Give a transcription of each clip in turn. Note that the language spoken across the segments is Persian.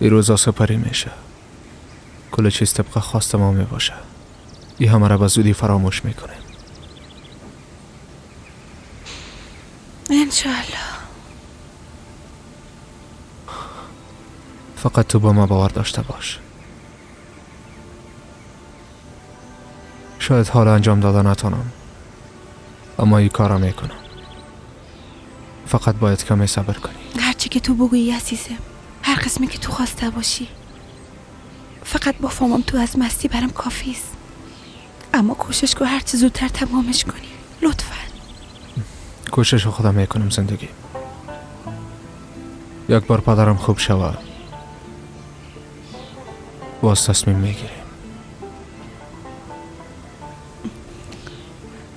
این روزا سپری میشه. کل چیز طبق خواست ما میباشه. این همه را به زودی فراموش میکنیم. انشالله. فقط تو با ما باور داشته باش. شاید حالا انجام داده نتونم، اما این کارا میکنم. فقط باید کمی صبر کنی. هرچی که تو بگویی عزیزم، هر قسمی که تو خواسته باشی. فقط با فهمم تو از مستی برام کافیست. اما کوشش کن هرچی زودتر تمامش کنی لطفاً. کوشش خودم میکنم زندگی. یک بار پدرم خوب شود باز تصمیم میگیریم.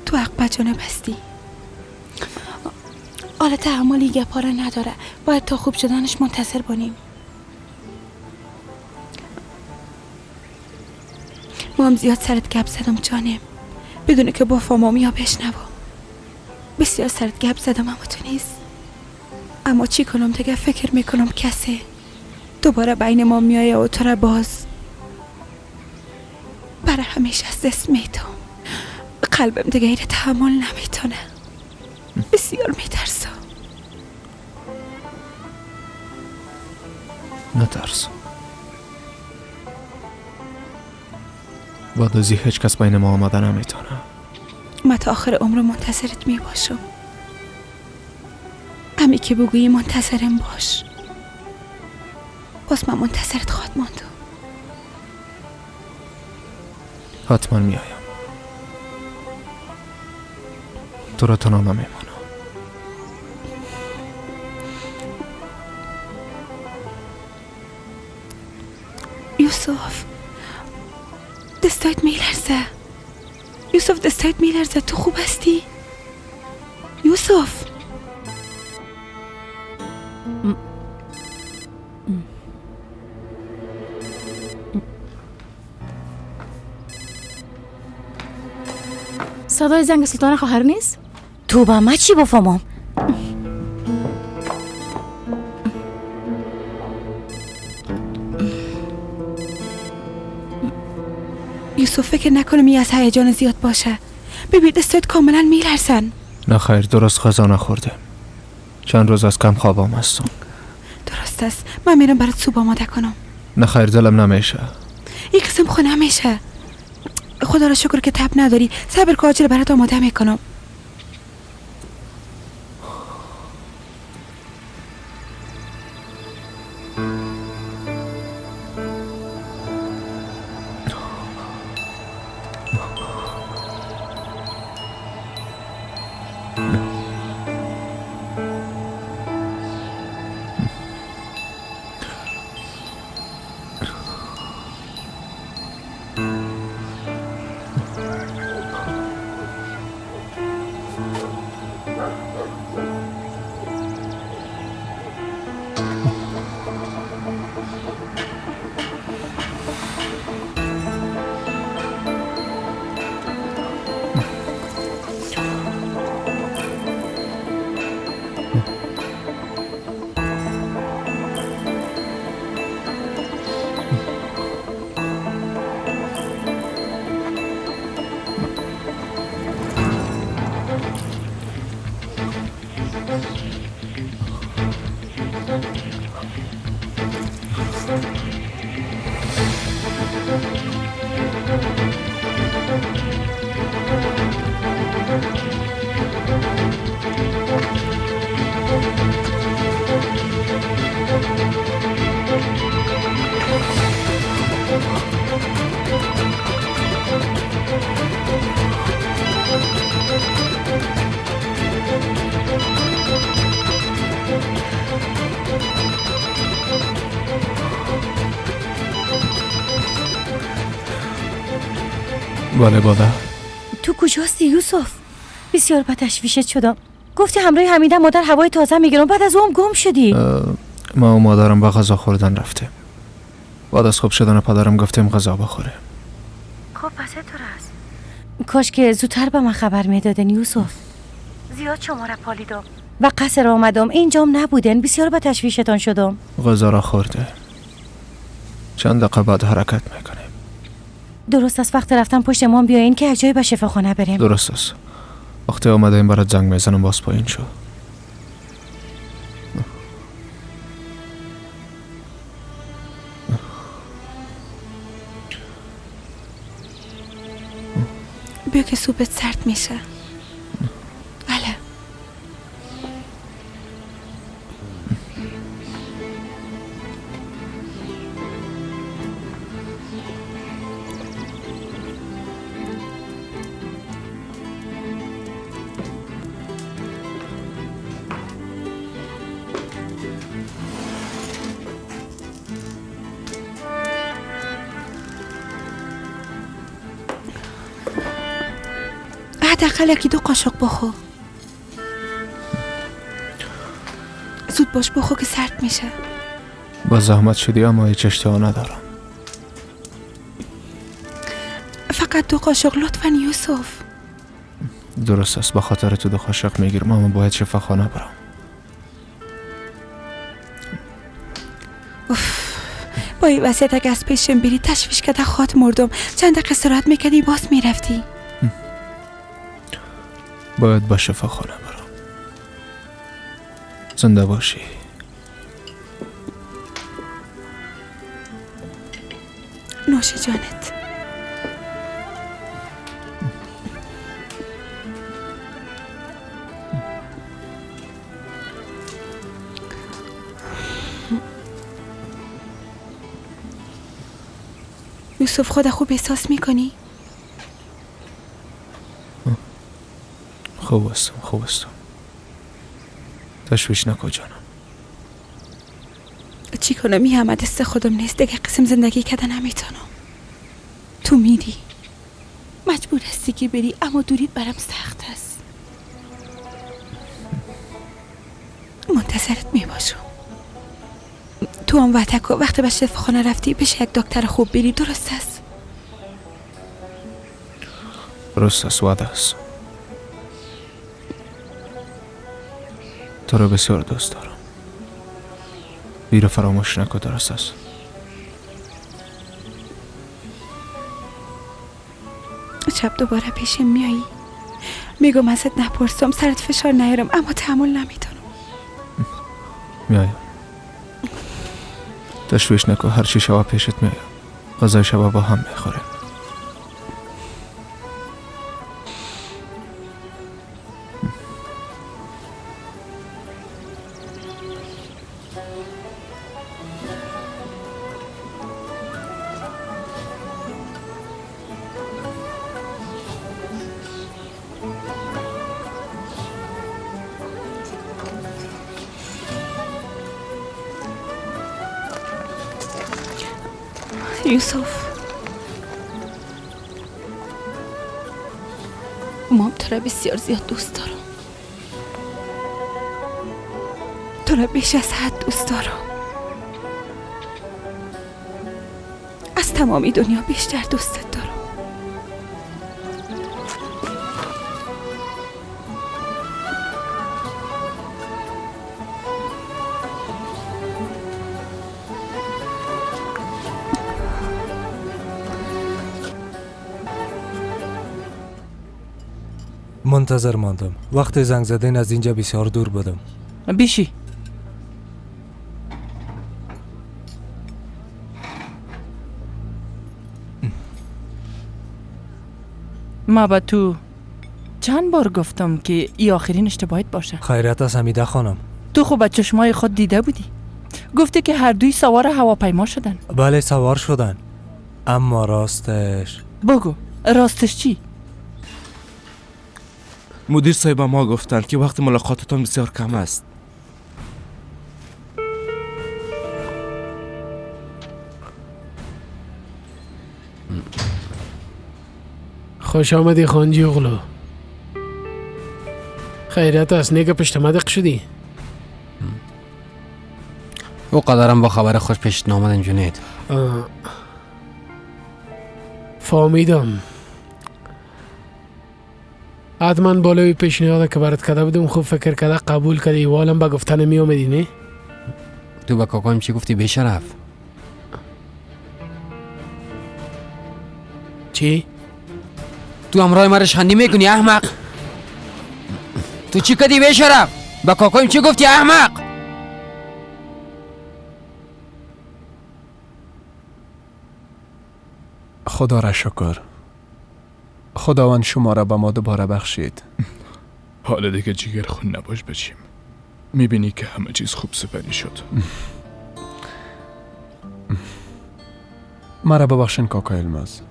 تو حق بجانه بستی. حالا تحمل یه پاره نداره. باید تا خوب شدنش منتظر بانیم. ما هم زیاد سرت گپ زدم جانم، بدونه که با فامامی ها بشنوم. بسیار سرت گپ زدم اما تو نیست. اما چی کنم دیگه؟ فکر میکنم کسی دوباره بین ما میایه و تو را باز برای همیشه از دست میدم. قلبم دیگه اینه تحمل نمیتونه. بسیار میترسم. نترس. بعد از هیچ کس بین ما آمده نمیتونه. من تا آخر عمر منتظرت میباشم. امی که بگویی منتظرم باش. باز من منتظرت خواهد ماندم. حتما میایم. تو را تنها نمیمانم. یوسف دستایت میلرزه. یوسف دستایت میلرزه. تو خوب هستی؟ یوسف صدای زنگ سلطان خواهر نیست؟ تو با من چی بفهمم؟ یوسف فکر نکنم این از هیجان زیاد باشه. ببین دستایت کاملا میلرزن. نه خیر، درست غذا نخورده. چند روز از کم خوابم هستم. درست است. من میرم برات سوپ آماده کنم. نه خیر، دلم نمیشه. این قسم خود نمیشه. خدا را شکر که تب نداری. صبر کن، عاجل برات آماده میکنم. بله بادر. تو کجاستی یوسف؟ بسیار به تشویشت شدم. گفتی همراه حمیده مادر هوای تازه میگیرم، بعد از اون گم شدی. ما و مادرم به غذا خوردن رفتیم. بعد از خوب شدن پدرم گفتیم غذا بخوره. خب پس تو راست. کاش که زودتر به من خبر میدادن یوسف. زیاد شما را پالیدم و قصر آمدم، اینجام نبودن. بسیار به تشویشتان شدم. غذا را خورده. چند دقیقه بعد حرکت میکنیم. درست است وقت رفتن پشت ما بیاین که یک جایی به شفاخانه بریم. درست است. وقتی آمده این برات زنگ میزنم باز پایین شو. بیا که سوپت سرد میشه. بله. حداقل یکی 2 قاشق بخور. زود باش بخور که سرد میشه. با زحمت شدی اما هیچ اشتها ندارم. فقط 2 قاشق لطفاً یوسف. درست است، به خاطر تو 2 قاشق میگیرم اما باید شفاخانه برم. با این وضعیت اگه از پیشم بری تشویش کرده خواهد مردم. چند دقیقه استراحت میکردی باز میرفتی. باید به شفاخانه برم. زنده باشی. نوش جانت. یوسف خود خوب احساس میکنی؟ خوب استم. تشویش نکن جانم. چی کنم؟ این همه دست خودم نیست. دیگه قسم زندگی کردن نمیتونم. تو میری مجبور هستی که بری اما دوریت برام سخت است. منتظرت میباشم. تو هم وقت وقتی به شفاخانه رفتی بشه یک دکتر خوب بری. درست است؟ درست است، وعده است. تو رو بسیار دوست دارم. بیرو فراموش نکن. درست است؟ شب دوباره پیشم میایی. میگم ازت نپرسم سرت فشار نیارم اما تحمل نمیتونم. میایم. تشویش نکن. هر چی شب پیشت میایم. غذای شب با هم میخوریم. یوسف مام تو را بسیار زیاد دوست دارم. تو را بیش از حد دوست دارم. از تمامی دنیا بیشتر دوستت دارم. منتظر ماندم. وقت زنگ زدن از اینجا بسیار دور بودم. بیشی ما با تو چند بار گفتم که ای آخرین اشتباهت باشه. خیرت است حمیده خانم. تو خب با چشمای خود دیده بودی. گفتی که هر دوی سوار هواپیما شدن. بله سوار شدن، اما راستش بگو راستش چی؟ مدیر صاحب ما گفتن که وقت ملاقاتتان بسیار کم است. خوش آمدی خانجی اغلو. خیرت است نیگه پشت مدق شدی. او قدرم با خبر خوش پیش نامدن جنید. فهمیدم. حتما بالای پیشنهاد که برات کرده بودم خوب فکر کرده قبول کردی. ایوالم با گفتن می اومدی نه؟ تو با کاکایم چی گفتی بیشرف؟ چی؟ تو همراه ما رشخندی میکنی احمق؟ تو چی کردی به شرف؟ با کاکایم چی گفتی احمق؟ خدا را شکر. خداوند شما را به ما دوباره بخشید. حالا دیگه جگر خون نباش بچیم. میبینی که همه چیز خوب سپری شد. مرا ببخشین کاکا الماس.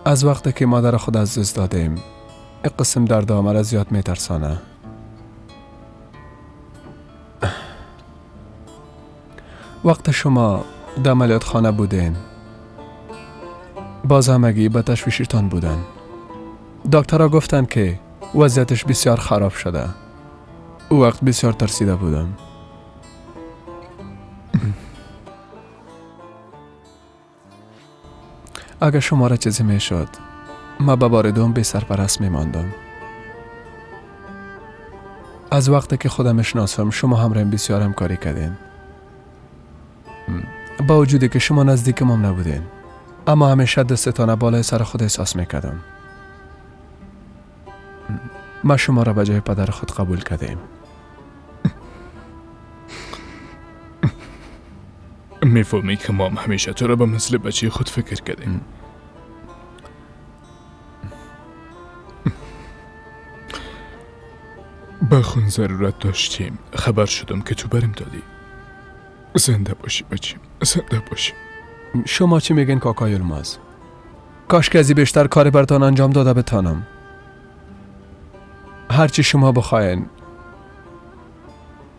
از وقتی که مادر خود از دست دادیم این قسم درد مرا زیاد میترسانه. وقت شما در عملیات خانه بودین باز همگی به تشویشتان بودن. دکترها گفتن که وضعیتش بسیار خراب شده. او وقت بسیار ترسیده بودم. اگر شما را چیزی می شد ما به بار دوم بی سرپرست می ماندم. از وقتی که خودم شناسم شما همراهم بسیار همکاری کردین. با وجودی که شما نزدیک ما نبودین اما همیشه دستتان بالای سر خود احساس می کردم. ما شما را به جای پدر خود قبول کردیم. میفهمی که ما همیشه تو را به مثل بچه خود فکر کردیم. با خون ضرورت داشتیم. خبر شدم که تو بریم دادی. زنده باشی بچیم، زنده باشی. شما چی میگین کاکای الماس؟ کاش که ازی بیشتر کاری برتان انجام داده بتانم. هرچی شما بخواین،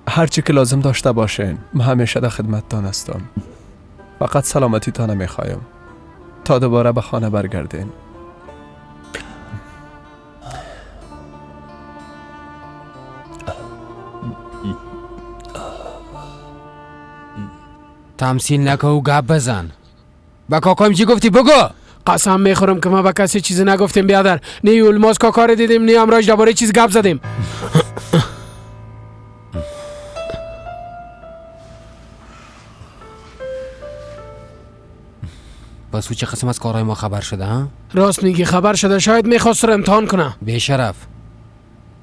هرچی که لازم داشته باشین، من همیشه در خدمتتان هستم. فقط سلامتی تان میخوایم تا دوباره به خانه برگردین. تمثیل نکن و گپ بزن. با کاکایم چی گفتی بگو. قسم میخورم که ما به کسی چیزی نگفتیم بیادر. نه الماس کاکا رو دیدیم نه امراج درباره چیز گپ زدیم. بس او چه قسم از کارهای ما خبر شده ها؟ راست میگی خبر شده. شاید میخواست رو امتحان کنه. به شرف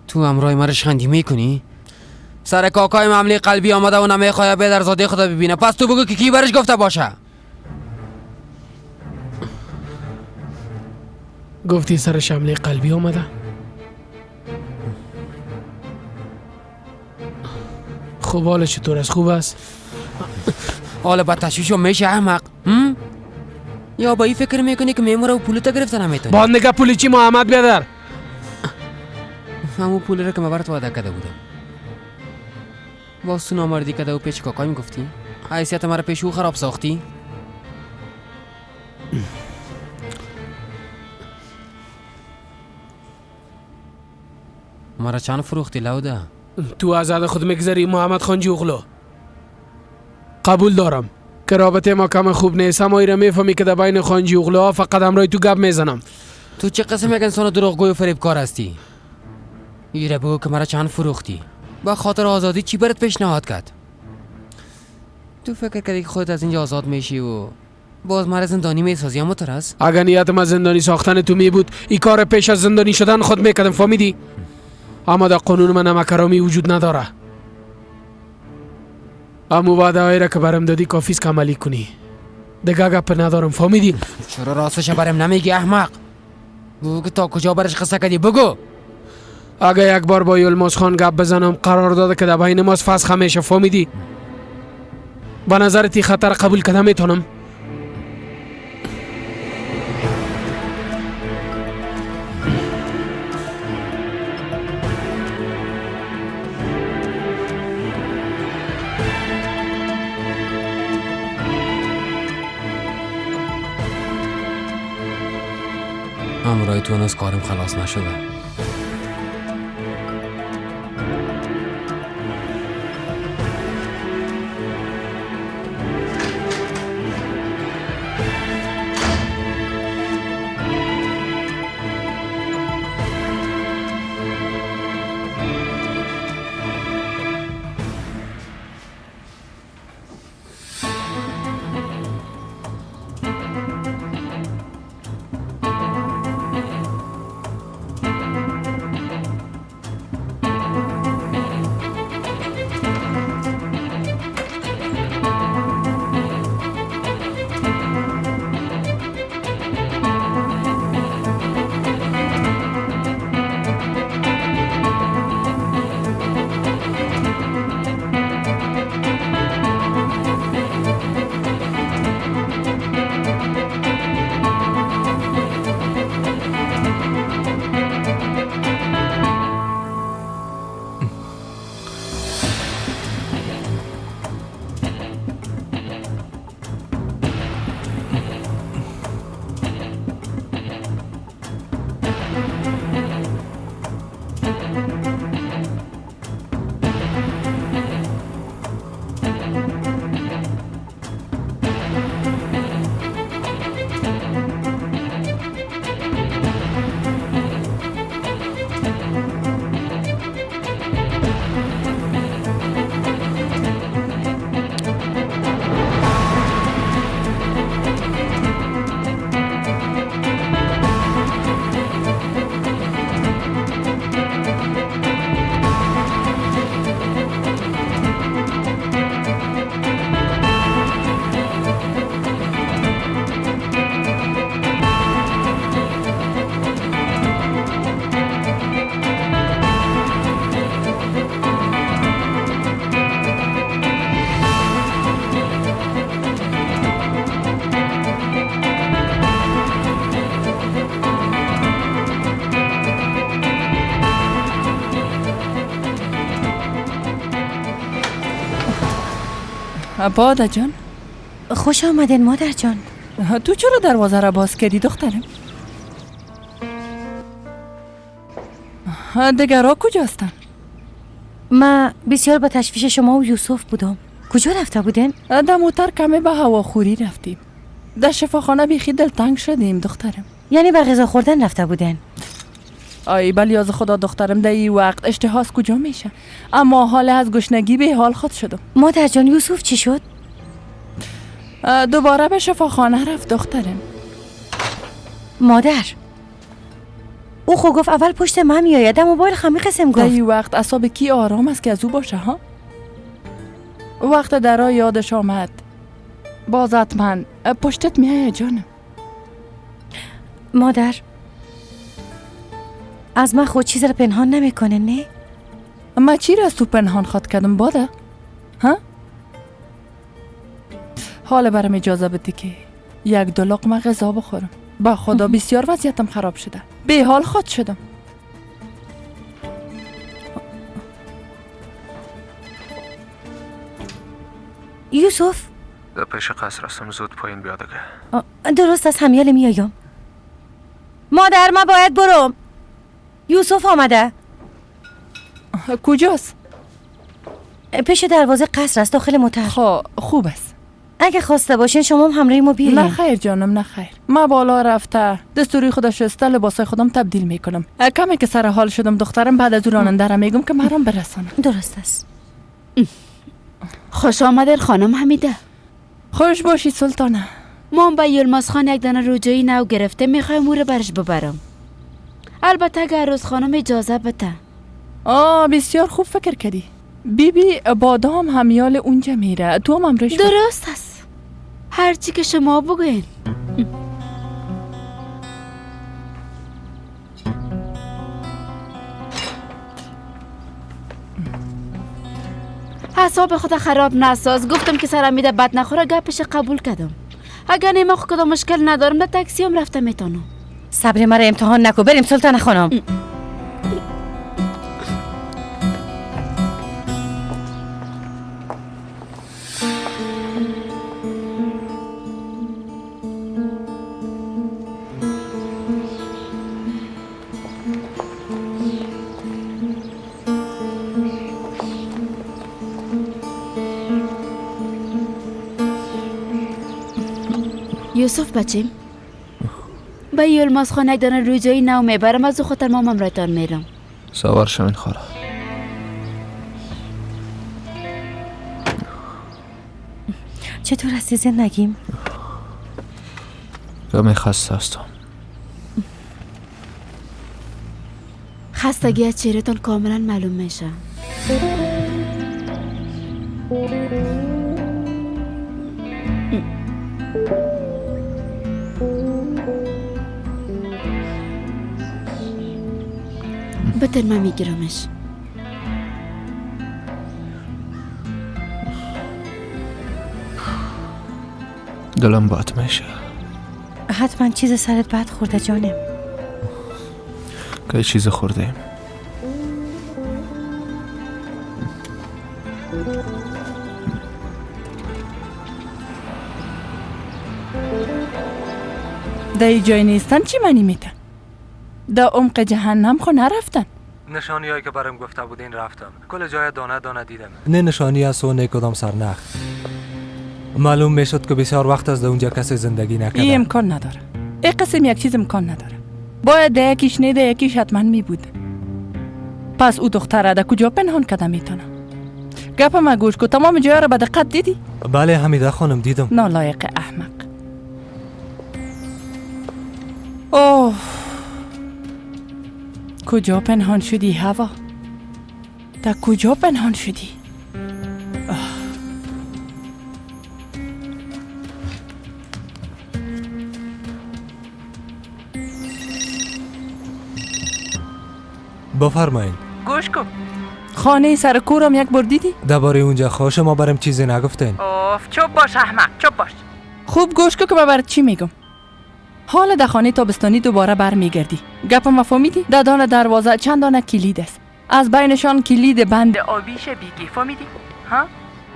تو همراه ما رشخندی میکنی؟ سر کاکای معامله قلبی آمده و نمیخواه به درزاده خدا ببینه. پس تو بگو که کی برش گفته باشه. گفتی سرش حمله قلبی آمده؟ خوب حال چطور است؟ خوب است؟ حالا با تشویشو میشه احمق. یا با این فکر میکنی که میموره و پولو تا گرفته نمیتونی؟ با نگه پولی چی محمد بیادر؟ همون پول رو که من برات وعده کرده بودم. باز تو نامردی کرده و پیش کاکایم گفتی؟ حیثیت مرا پیش او خراب ساختی؟ مرا چند فروختی لوده؟ تو از عد خود میگذری محمد خان جوغلو. قبول دارم که رابطه ما کم خوب نیست اما ایره میفهمی که در بین خان جوغلو ها فقط امرای تو گپ میزنم. تو چه قسم یک انسان دروغگوی و فریبکار هستی؟ ایره بگو که مرا چند فروختی؟ با خاطر آزادی چی برات پیشنهاد کرد؟ تو فکر کردی که خودت از اینجا آزاد میشی و باز مرا زندانی میسازی؟ اما ترس اگر نیت ما زندانی ساختن تو می بود این کار پیش از زندانی شدن خود میکردم. فهمیدی؟ اما در قانون من نمکرامی وجود نداره. اما وعده هایی را که برم دادی کافیست که عملی کنی. دیگه گپ ندارم. فهمیدی؟ چرا راستش برم نمیگی احمق؟ بگو که تا کجا برش قصه کردی بگو. اگه یک بار با الماس خان گپ بزنم قرار داده که در بین ماست فسخ همیشه. فهمیدی؟ به نظرتی خطر قبول کنه میتونم؟ امرای تو هنوز کارم خلاص نشده. باده جان، خوش آمدین مادر جان. تو چرا دروازه را باز کردی دخترم؟ دگرها کجا هستن؟ ما بسیار به تشویش شما و یوسف بودم. کجا رفته بودین؟ در موتر کمی به هواخوری رفتیم. در شفاخانه بیخی دلتنگ شدیم دخترم. یعنی به غذا خوردن رفته بودین؟ آی بلی از خدا دخترم، در این وقت اشتهاست کجا میشه؟ اما حال از گشنگی به حال خود شدم. مادر جان یوسف چی شد؟ دوباره به شفاخانه رفت دخترم. مادر او خو گفت اول پشت من میآید، در موبایل خمی قسم در گفت. این وقت اعصاب کی آرام است که از او باشه ها؟ وقت درا یادش آمد بازت من پشتت میآید جانم. مادر از من خود چیز را پنهان نمیکنه نه؟ ما چی را از تو پنهان خود کردم باده؟ ها؟ حالا برام اجازه بده که یک دو لقمه غذا بخورم. با خدا بسیار وضعیتم خراب شده، به حال خود شدم. یوسف در پیش قصر هستم، زود پایین بیا دیگه. درست از همیال میایم. مادر من باید برم. یوسف آمده. کجاست؟ پیش دروازه قصر است داخل موتر. خوب است. اگه خواسته باشین شما هم همراه ما بیاین. نه خیر جانم نه خیر. ما بالا رفته دستوری خودش شسته لباسای خودم تبدیل میکنم. کمی که سر حال شدم دخترم بعد از راننده را میگم که مرام برسانه. درست است. خوش آمدین خانم حمیده. خوش باشی سلطانه. ما به یلماز خان یک دانه روجایی نو گرفته، میخوایم او رو برش ببرم. البته اگر روز خانم اجازه بده. بسیار خوب فکر کردی. بیبی بادام همیال اونجا میره، تو هم امرش درست است. هرچی که شما بگوین. حساب خود خراب نساز. گفتم که سرم میده بد نخوره، گپش قبول کردم. اگر نیمه خود کدام مشکل ندارم، در تاکسی هم رفته میتونم. صبر مرا امتحان نکو، بریم سلطانه خانم. یوسف بچیم، به یلماز خانه یک دانه روجایی نو میبرم، از او خاطر ما امرایتان میرم. سوار شوین خاله. چطور هستی زندگیم؟ کمی خسته هستم. خستگی از چهرهتان کاملا معلوم میشه. بتر من میگیرمش. دلم باد میشه. حتما چیز سرت بد خورده جانم. که چیز خوردیم. در ای جای نیستن چی منی میتن؟ در عمق جهنم خو نرفتن. نشانی هایی که برام گفته بودین رفتم. کل جای دانه دانه دیدم. نه نشانی است و نه کدام سرنخ. معلوم میشد که بسیار وقت از اونجا کسی زندگی نکرده. این امکان نداره. این قسم یک چیز امکان نداره. باید ده یکیش نه ده یکیش حتما می بود. پس او دختره ده کجا پنهان کده میتونه؟ گپ ما گوش کو، تمام جای را به دقت دیدی؟ بله حمیده خانم دیدم. نالایق احمق. اوه کجا پنهان شدی هوا؟ در کجا پنهان شدی؟ بفرمایین. گوش کن. خانه سر کورم یک بار دیدی؟ درباره اونجا خواه ما برام چیزی نگفتین. اوف چوب باش احمق، چوب باش. خوب گوش کن که من برات چی میگم. حالا در خانه تابستانی دوباره برمیگردی. گپ ما فهمیدی؟ در دان دروازه چند دانه کلید است. از بینشان کلید بند آبیش بیگی، فهمیدی؟ ها؟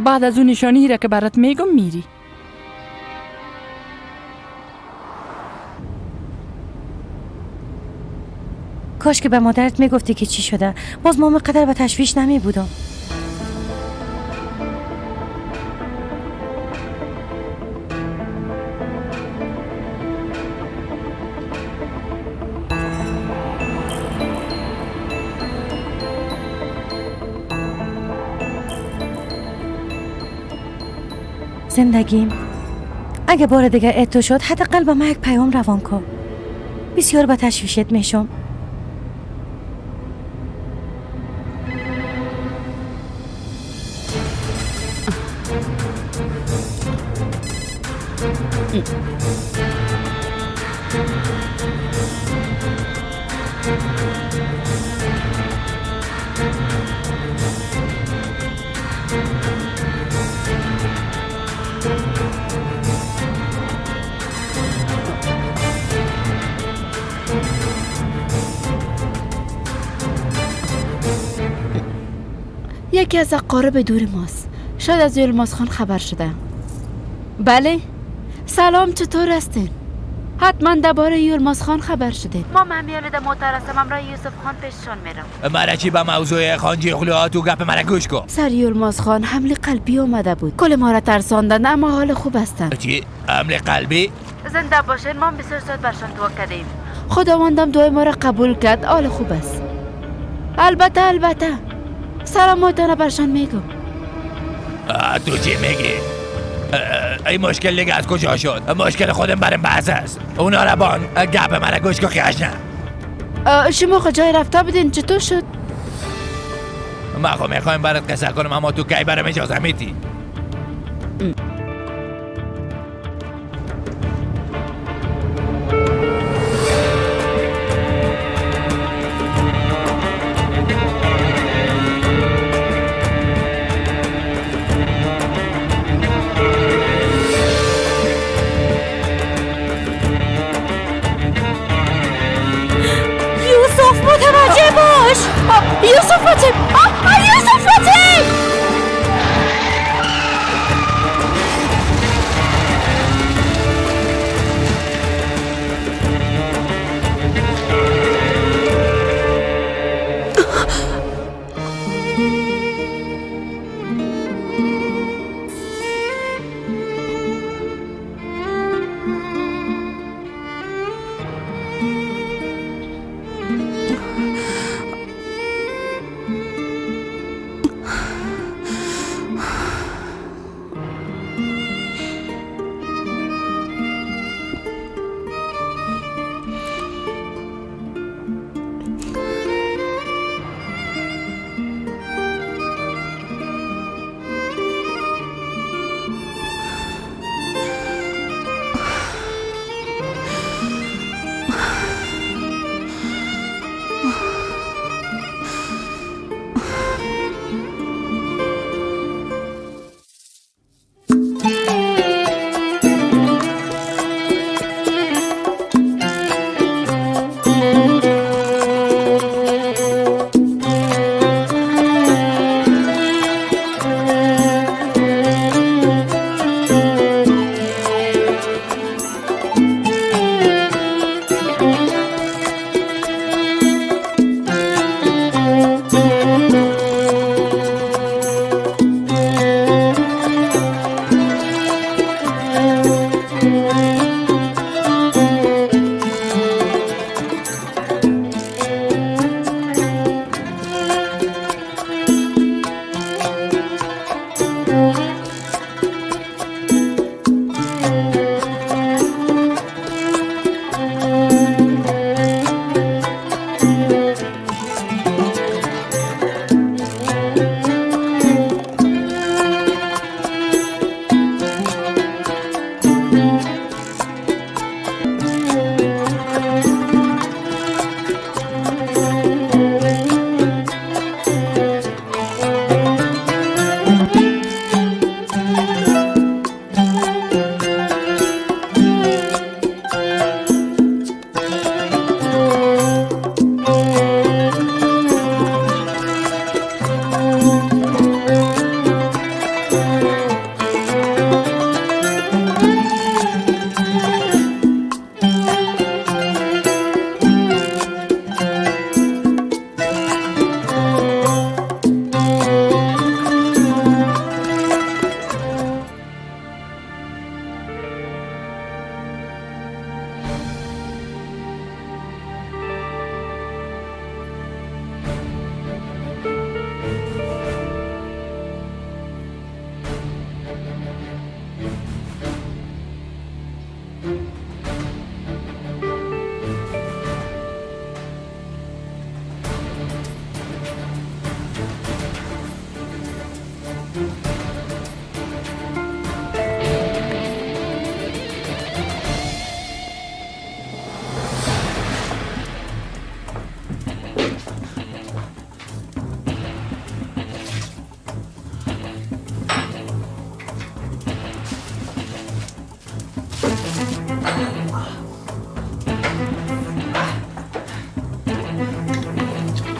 بعد از اون نشانی را که برات میگم میری. کاش که به مادرت میگفتی که چی شده. باز ما قدر به تشویش نمی بودم. زندگیم اگه بار دیگه اتو شد حداقل با من یک پیام روان کن. بسیار به تشویشت میشم. یکی از اقارب دور ماست. شاید از یلماز خان خبر شده. بله. سلام، چطور هستین؟ حتما درباره یلماز خان خبر شده. ما مهمیال ده معترضم امرای یوسف خان پیششون میرم. مرا چی به موضوع خانجی اخلوها تو گپ مرا گوش کن. سر یلماز خان حمله قلبی اومده بود. کل ما را ترساندن اما حال خوب هستن. چی؟ حمله قلبی؟ زنده باشین، ما بسیار زود برشان دعا کردیم. خداوندم دعای ما را قبول کرد. حال خوب است. البته سلامتانه برشان میگم. تو چی میگی؟ این مشکل دیگه از کجا شد؟ مشکل خودم برم بحث است. اونا را بان گپ مرا گوش کن خیش نه. شما کجای رفته بودین؟ چطور شد؟ ما خو میخوایم برات قصه کنم اما تو کی برام اجازه میدی؟ متوجه باش. یوسف فاطم، یوسف فاطم.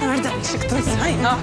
Nereden çıktın sen ya?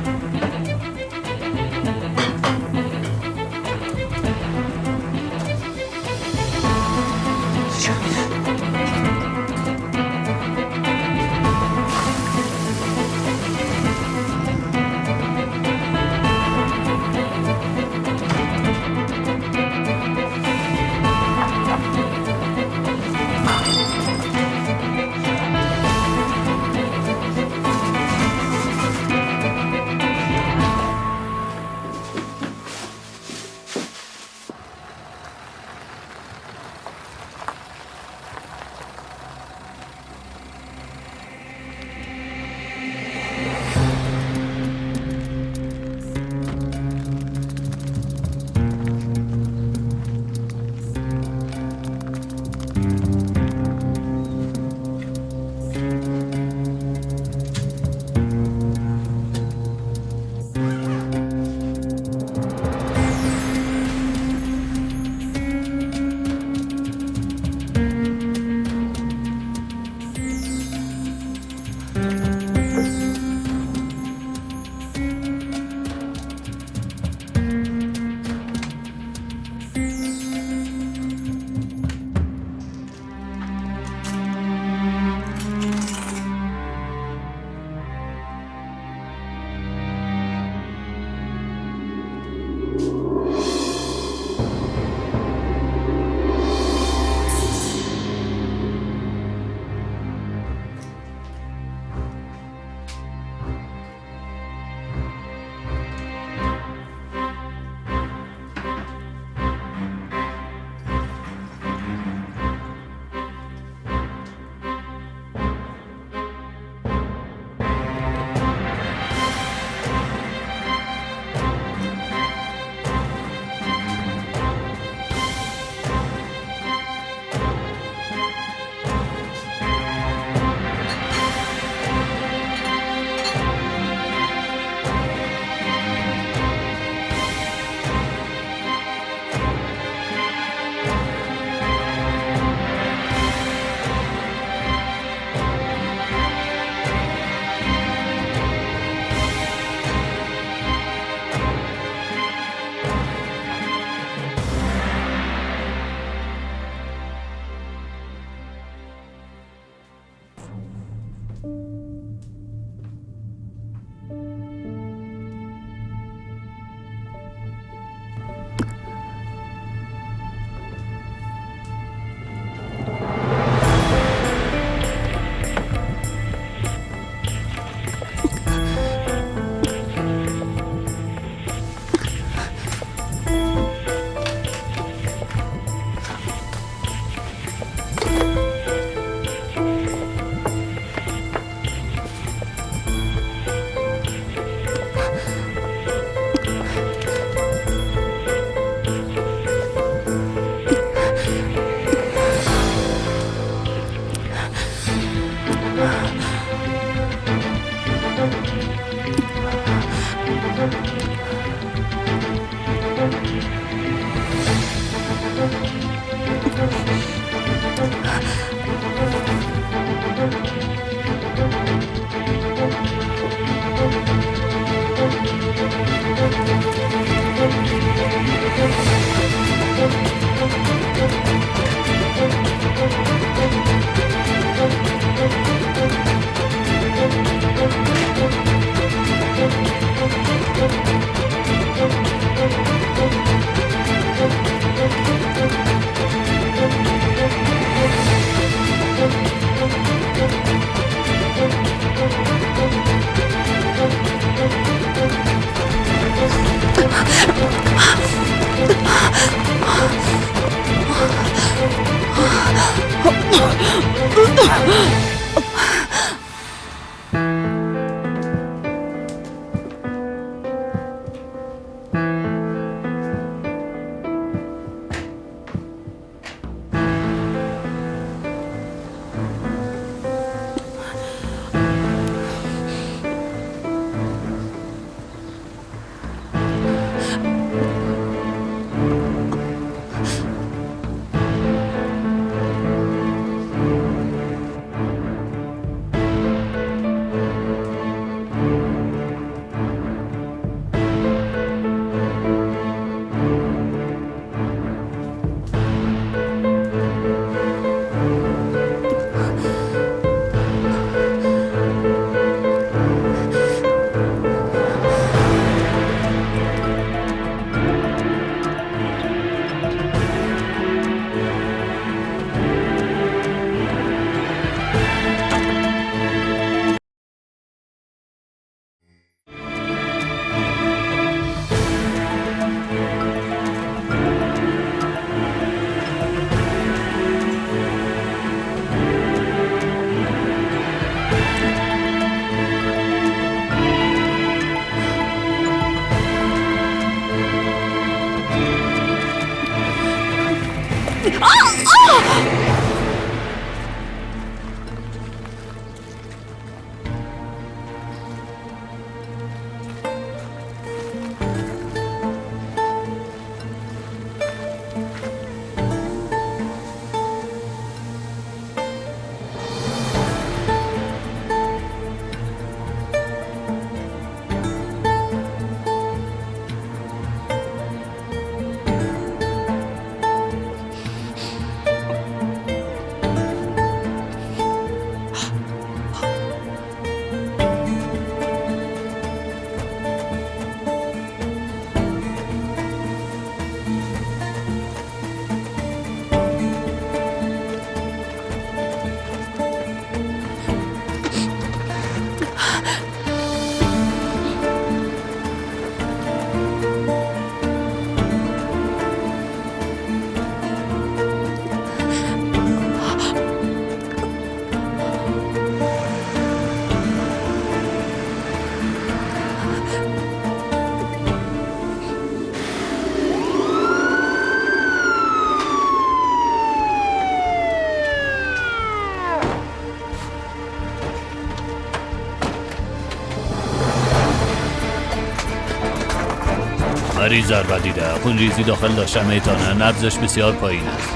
مریض ضربه دیده، خون ریزی داخل داشته میتونه، نبضش بسیار پایین است.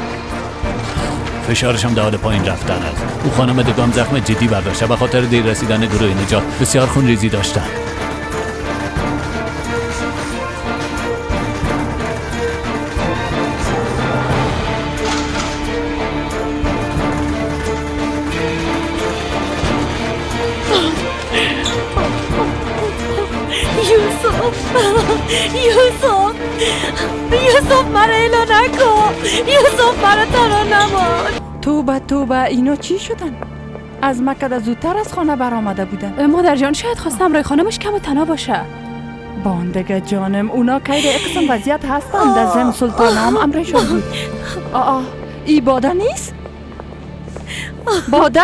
فشارش هم در حال پایین رفتن است. او خانم دگام زخم جدی برداشته، به خاطر دیر رسیدن گروه نجات بسیار خون ریزی داشتن. یوسف مرا الا نکن. یوسف مرا تنها نمان. توبه اینا چی شدن؟ از مکه زودتر از خانه برآمده بودن. مادر جان شاید خواستم رای خانمش کم و تنها باشه. باندگه جانم، اونا که در اقسم وضعیت هستن. در زن سلطان هم امرشون بود. ای باده نیست؟ باده؟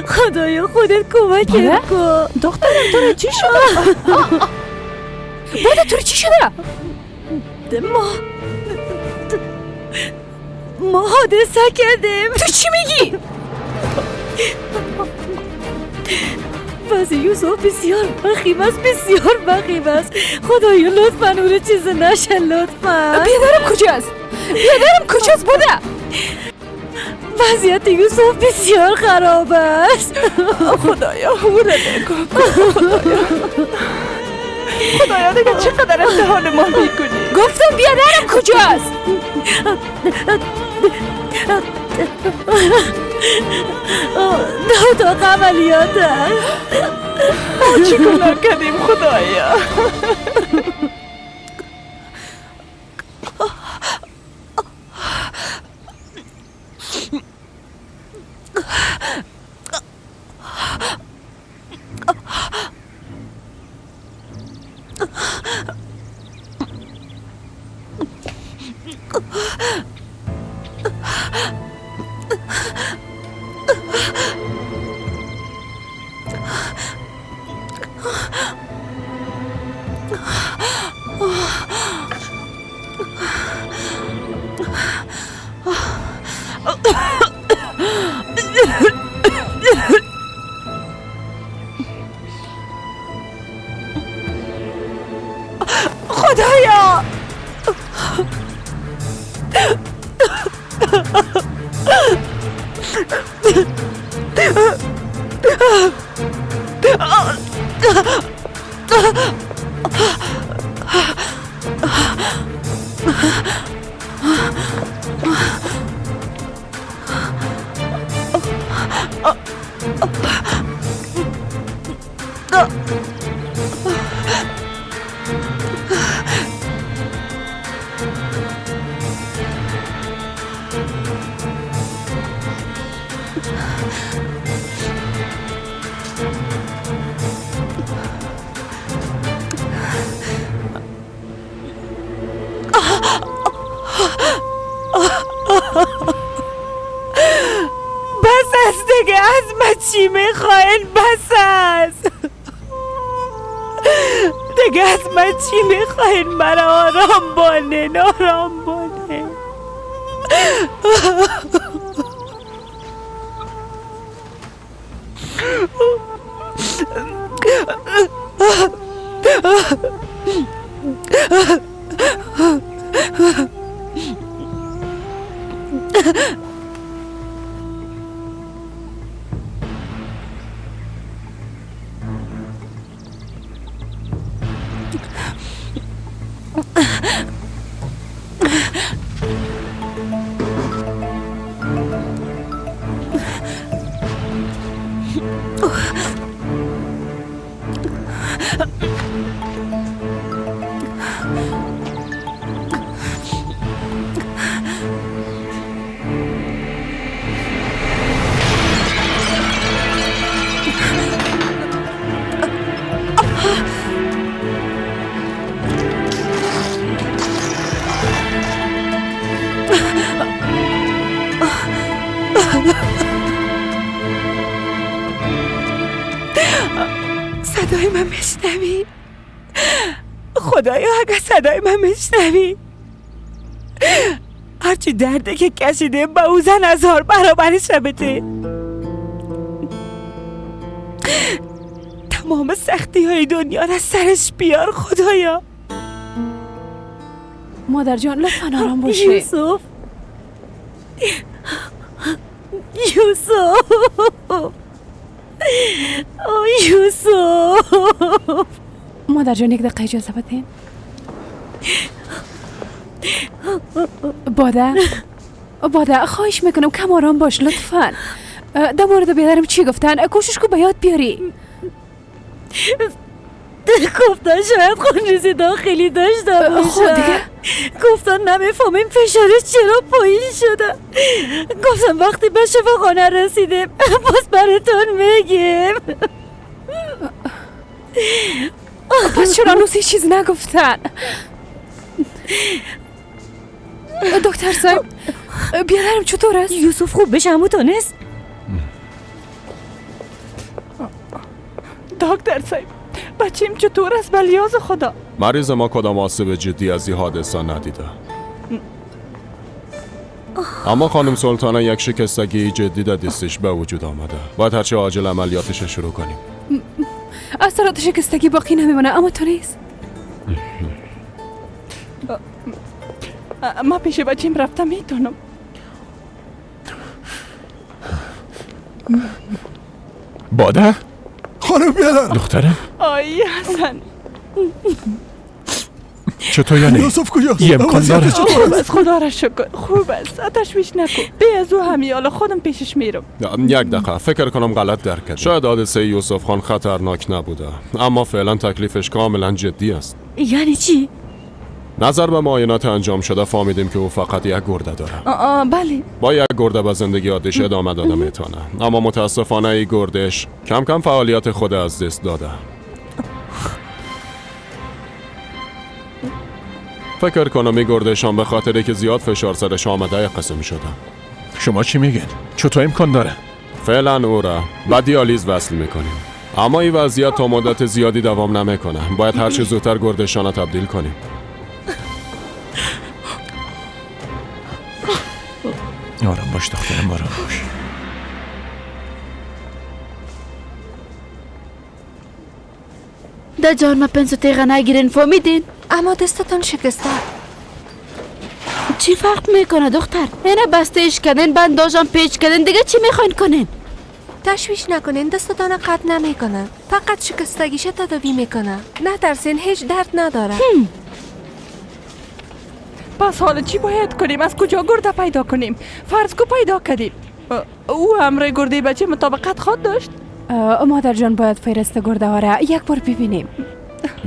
خدایا خودت کمکم کن. دخترم تو چی شده؟ باده تو چی شده؟ ما حادثه کردیم. تو چی میگی؟ واسه یوسف بسیار بخیم است، بسیار بخیم است. خدایا لطفاً او رو چیز نشه لطفاً. بیادرم کجاست بوده؟ وضعیت یوسف بسیار خراب است. خدایا او رو نگاه کن. خدایا دیگه چقدر امتحان ما میکنی؟ گفتم بیادرم کجاست؟ دو تا عملیات هست. ما چی گناه کردیم خدایا؟ خدایا بس است دیگه، از من چی میخواین؟ بس است دیگه، از من چی میخواین؟ مرا آرام بانه، آرام بانه. صدای من میشنوی؟ خدایا اگه صدای من میشنوی، هرچی درده که کشیده با او زن 1000 برابرش رو بده. تمام سختی های دنیا را سرش بیار خدایا. مادر جان لطفاً آرام باشی. یوسف یوسف مادر جان یک دقیقه اجازه بدین. باده خواهش میکنم کم آرام باش لطفاً. در مورد بیادرم چی گفتن؟ کوشش کن به یاد بیاری. گفتن شاید خونریزی داخلی داشته باشه. گفتن نمیفهمیم فشارش چرا پایین شده. گفتن وقتی به شفاخانه رسیدیم باز براتون میگیم. پس چرا هنوز چیز نگفتن؟ دکتر صاحب بیادرم چطور است؟ یوسف خوب بشه همو تونست؟ دکتر صاحب بچیم چطور است به لیاز خدا؟ مریض ما کدام آسیب جدی از این حادثه ندیده، اما خانم سلطانه یک شکستگی جدی در دستش به وجود آمده. باید هرچه عاجل عملیاتش شروع کنیم. اثرات شکستگی باقی نمیمونه اما تو نیست. ما پیش بچیم رفتم میتونم. باده؟ خانم بیادر دخترم آی حسن چطور یعنی؟ یوسف کجاست؟ یه امکان داره؟ خوب است خدا را شکر. خوب است تشویش نکن. بی از او همیالا خودم پیشش میرم. یک دقیقه فکر کنم غلط درک کردم. شاید حادثه یوسف خان خطرناک نبوده، اما فعلا تکلیفش کاملا جدی است. یعنی چی؟ نظر به معاینات انجام شده فهمیدیم که او فقط یک گرده داره. بله. با یک گرده به زندگی عادیش ادامه داده میتونه، اما متاسفانه این گردش کم کم فعالیت خود از دست داده. فکر کنم این گردشان به خاطری که زیاد فشار سرش آمده قسم شده. شما چی میگین؟ چطور امکان داره؟ فعلا او را به دیالیز وصل میکنیم، اما این وضعیت تا مدت زیادی دوام نمیکنه. باید هر چه زودتر گردشان را تبدیل کنیم. آرام باش دخترم، آرام باش. دا جان ما پنسو تیغه نگیرین فهمیدین؟ اما دستتان شکسته. چی فرق میکنه دختر؟ اینه بستهش کردین بنداجان پیچ کردین، دیگه چی میخواین کنین؟ تشویش نکنین، دستتان قطع نمیکنه، فقط شکستگیش تداوی میکنه. نترسین، هیچ درد نداره. پس حالا چی باید کنیم؟ از کجا گرده پیدا کنیم؟ فرض کو پیدا کردیم او امر گرده بچه مطابقت خود داشت؟ مادر جان باید فهرست گرده ها را یک بار ببینیم.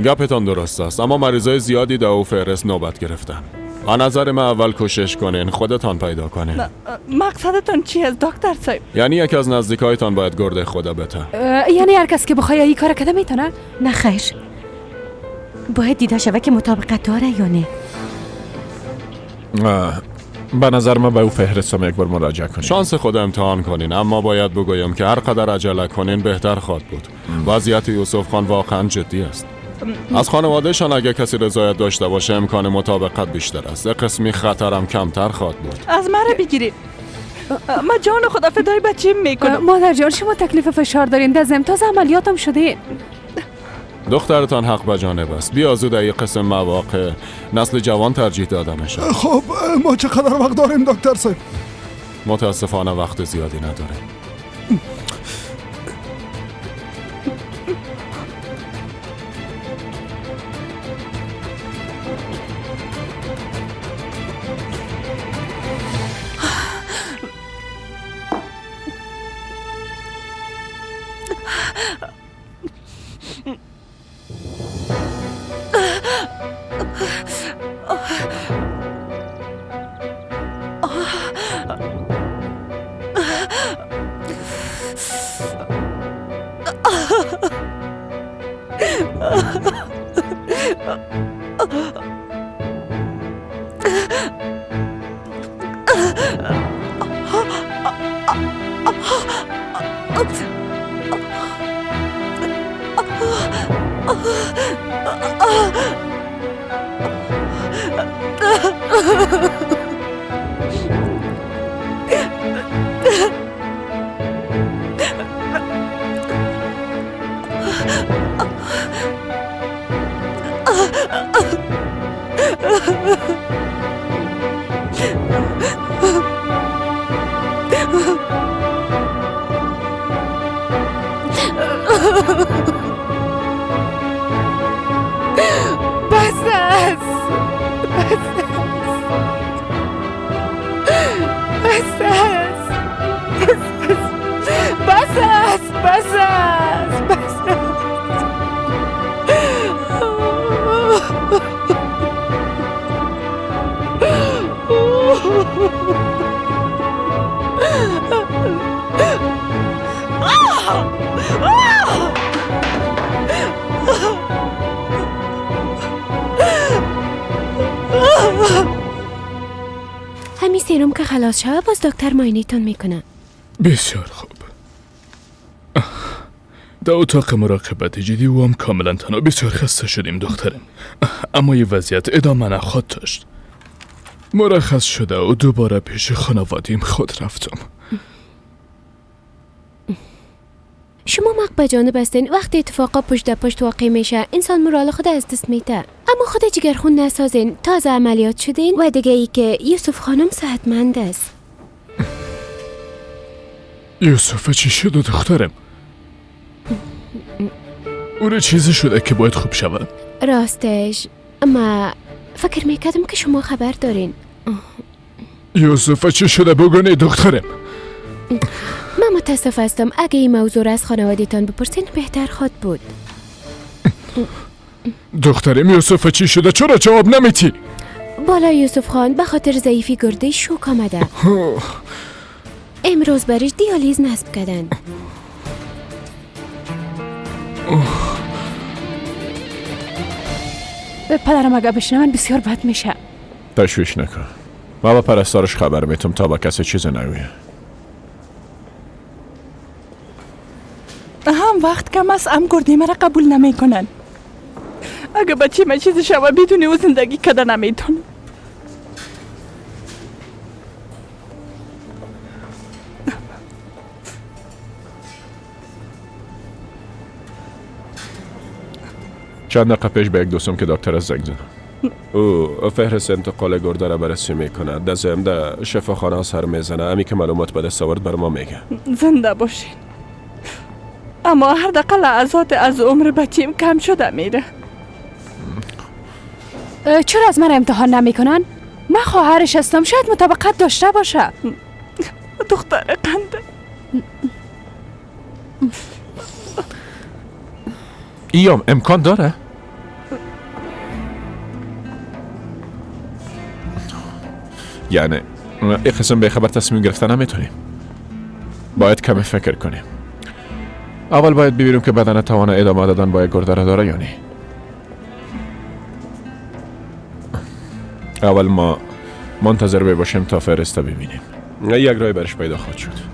گپتان درست است، اما مریضای زیادی در او فهرست نوبت گرفتن. به نظر من اول کوشش کنین خودتان پیدا کنین. مقصدتان چی است دکتر صاحب؟ یعنی یکی از نزدیکایتان باید گرده خدا بته. یعنی هر کس که بخواد این کار کده میتونه؟ نه خیر، باید دیده شوه که مطابقت داره یا نه. به نظر من به او فهرستم یک بار مراجعه کنیم. شانس خود امتحان کنین، اما باید بگویم که هر قدر عجله کنین بهتر خواهد بود. وضعیت یوسف خان واقعا جدی است. از خانوادهشان اگه کسی رضایت داشته باشه امکان مطابقت بیشتر است. قسمی خطرم کمتر خواهد بود. از مرا بگیرید. ما جان خدا فدای بچیم میکنم. مادر جان شما تکلیف فشار دارین، در ضمن تازه عملیاتم شده. دخترتان حق به جانب است. بیا زود این قسم مواقع نسل جوان ترجیح داده میشه. خب ما چقدر وقت داریم دکتر صاحب؟ متاسفانه وقت زیادی نداره. همین سیروم که خلاص شود باز دکتر معاینه‌تون میکنه. بسیار خوب. در اتاق مراقبت جدی و هم کاملا تنها. بسیار خسته شدیم دخترم، اما یه وضعیت ادامه نخواهد داشت. مرخص شده و دوباره پیش خانوادیم خود رفتم. شما مقبه جانب هستین. وقتی اتفاقا پشت پشت واقع میشه انسان مورال خود از دست میده. اما خود جگرخون نسازین. تازه عملیات شدین و دیگه ای که یوسف خانم صحتمند است. یوسف چی شد دخترم؟ او چیزی شده که باید خوب شود؟ راستش اما فکر میکردم که شما خبر دارین. یوسف چی شده بگونی دخترم؟ من متاسف هستم. اگه این موضوع را از خانوادیتان بپرسین بهتر خود بود. دخترم یوسف چی شده؟ چرا جواب نمیتی؟ بالا یوسف خان به خاطر ضعیفی گرده شوک آمده. امروز برش دیالیز نصب کردن. پدرم اگه بشنون بسیار بد میشه. تشویش نکن. ما با پرستارش خبر میتم تا با کسی چیز نگویه. هم وقت کم است. ام گردی مرا قبول نمیکنن. اگه بچه من چیزی شوه بدونی او زندگی کده نمیتونه. چند دقیقه پیش به یک دوستم که دکتر از زنگ زدم. او فهرست انتقال گرده را بررسی میکنه. در ضمن در شفاخانه سر میزنه. امی که معلومات به دست آورد بر ما میگه. زنده باشین. اما هر دقیقه لحظات از عمر بچیم کم شده میره. چرا از من امتحان نمیکنن؟ من خواهرش هستم. شاید مطابقت داشته باشه. دختر قنده. ایام امکان داره؟ یعنی این قسم به خبر تصمیم گرفتن نمیتونیم. باید کمی فکر کنیم. اول باید ببینیم که بدن توان ادامه دادن با یک گرده را داره یا نه. اول ما منتظر باشیم تا فرسته ببینیم. یک رای برش پیدا خواهد شد.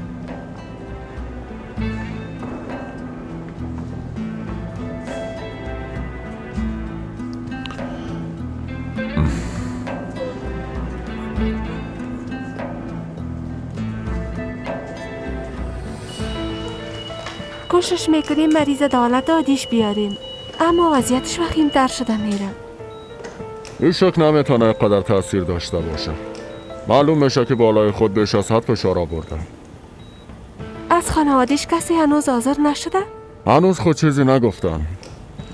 کوشش میکنیم مریض در حالت عادیش بیاریم، اما وضعیتش وخیم‌تر شده میره. این شک نمیتونه قدر تاثیر داشته باشه. معلوم میشه که بالای خود بیش از حد فشار آورده. از خانوادش کسی هنوز حاضر نشده؟ هنوز خود چیزی نگفتن،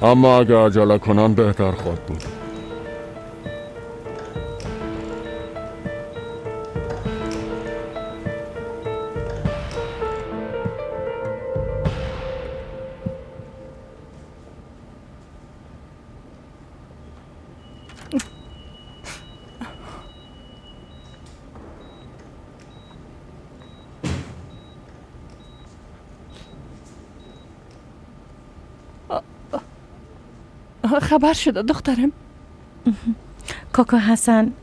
اما اگه عجله کنن بهتر خواهد بود. خبر شده دخترم؟ کاکا حسن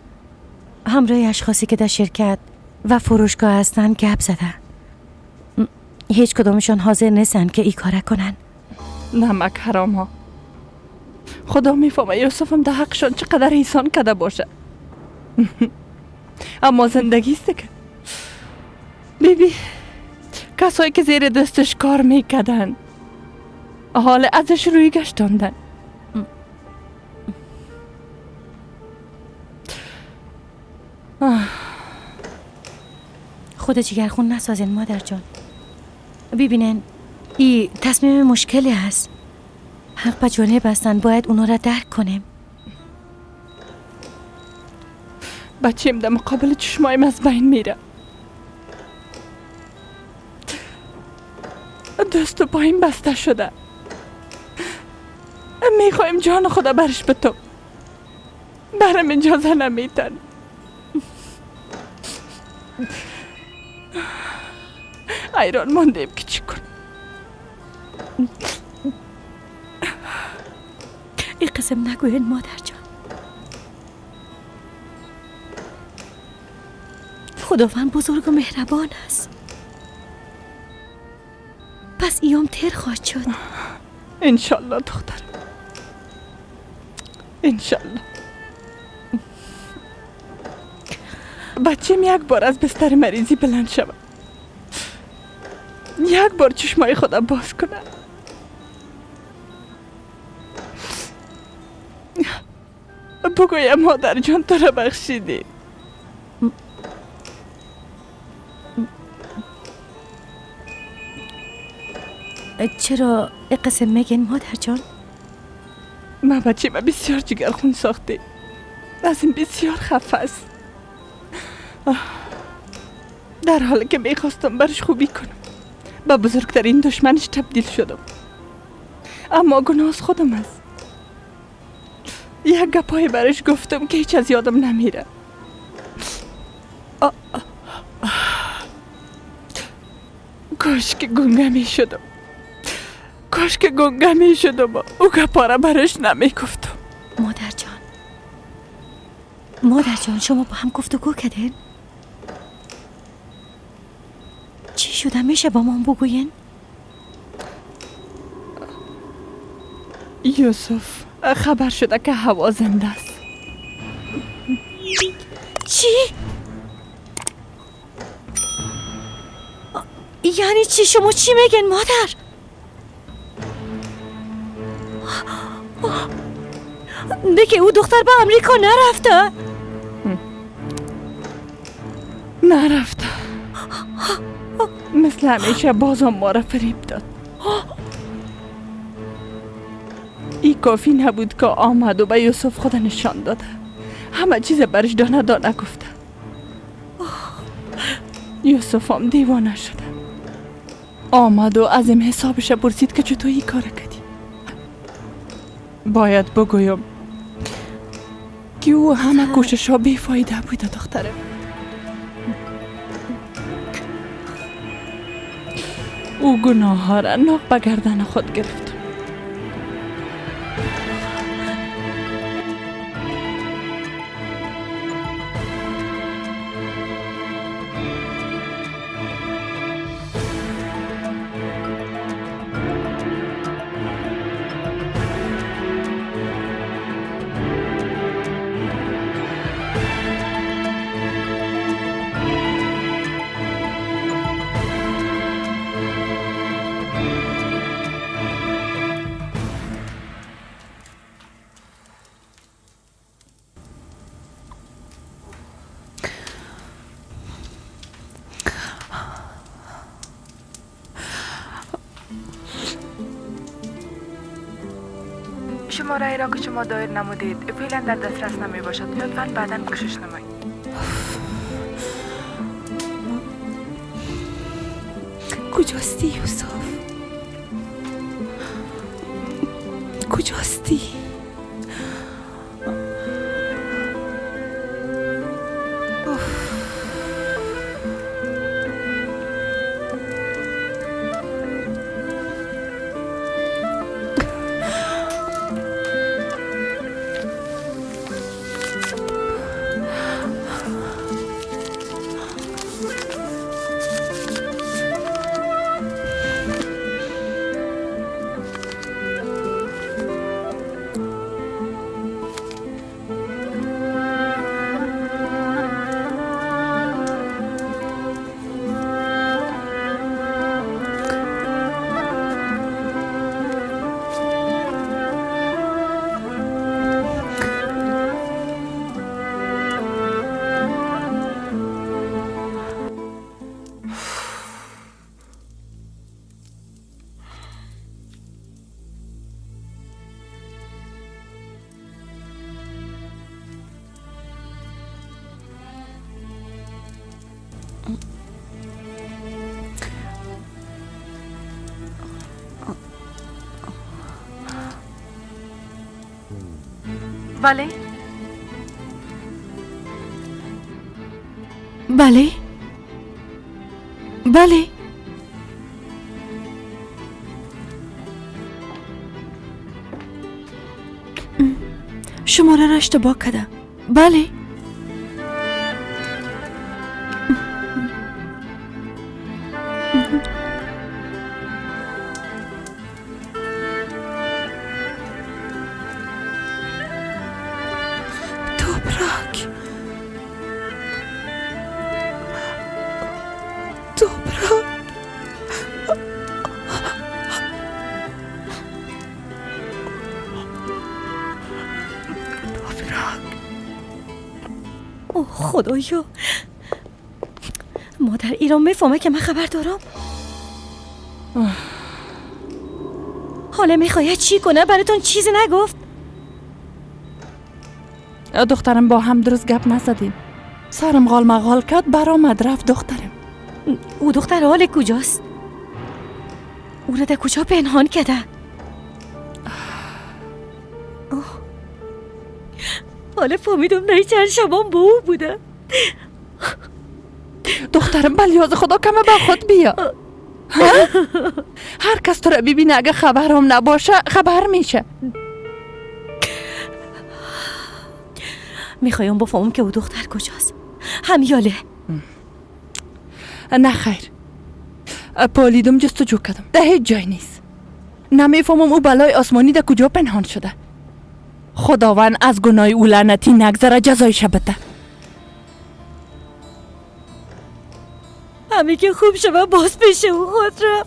همراه اشخاصی که در شرکت و فروشگاه هستن گپ زده. هیچ کدومشون حاضر نیستن که ای کاره کنن. نمک حرام ها. خدا میفهمه یوسفم در حقشان چقدر احسان کرده باشه. اما زندگی است که بیبی کسایی که زیر دستش کار میکردن حال ازش روی گشتاندن. خود جگرخون نسازین مادر جان. ببینن این تصمیم مشکلی هست. حق به جانب هستن، باید اونا را درک کنیم. بچیم در مقابل چشمایم از بین میره. دست و پایم بسته شده. میخوایم جان خدا برش بتو. برم اجازه نمیتن. ایران موندیم که چی کن. این قسم نگوین مادر جان. خداوند بزرگ و مهربان است. پس ایام تر خواهد شد. انشالله دختر، انشالله. بچیم یک بار از بستر مریضی بلند شود، یک بار چشمای خودم باز کنه. بگویم مادر جان تو را بخشیدی. چرا این قسم میگین مادر جان؟ من بچه من بسیار جگرخون ساخته، از این بسیار خفه است. در حالی که میخواستم برش خوبی کنم به بزرگترین دشمنش تبدیل شدم. اما گناه از خودم است. یک گپای برش گفتم که هیچ از یادم نمیره. کاش که گنگه میشدم، کاش که گنگه میشدم او گپاره برش نمیگفتم. مادر جان شما با هم گفتگو کردین؟ چی شده میشه با من بگوین؟ یوسف خبر شده که هوا زنده است. چی؟ یعنی چی؟ شما چی میگین مادر؟ دیگه او دختر به امریکا نرفته؟ نرفته، مثل همیشه بازم ما را فریب داد. ای کافی نبود که آمد و به یوسف خود نشان داده، همه چیز برش دانه دانه گفته. یوسف هم دیوانه شده، آمد و از این حسابش پرسید که چطور ای کار کردی. باید بگویم که او همه کوشش ها بیفایده بوده دخترم. او گناه ها را ناق به گردن خود گرفت. شماره را که شما دایر نمودید فعلا در دسترس نمی باشد. لطفاً بعداً کوشش نمایید. کجاستی یوسف؟ کجاستی؟ بله؟ بله؟ بله؟ شماره را اشتباه کردم. بله؟ خدایا مادر ایران میفهمه که من خبر دارم. حالا میخواید چی کنه؟ براتون چیزی نگفت؟ دخترم با هم درست گپ نزدیم. سرم غال مغال کرد برآمد رفت دخترم. او دختر حال کجاست؟ او را در کجا پنهان کرده؟ حالا فهمیدم نه چند شبان با او بوده. دخترم بلیاز خدا کمه با خود بیا. هر کس تو را ببینه اگه خبرم نباشه خبر میشه. میخوایم بفهمم که او دختر کجاست. همیاله. نه خیر. پالیدم جستجو کردم ده هیچ جای نیست. نمیفهمم او بلای آسمانی ده کجا پنهان شده. خداوند از گناه او لعنتی نگذره جزایش بده. همین که خوب شده باز پیش او خود را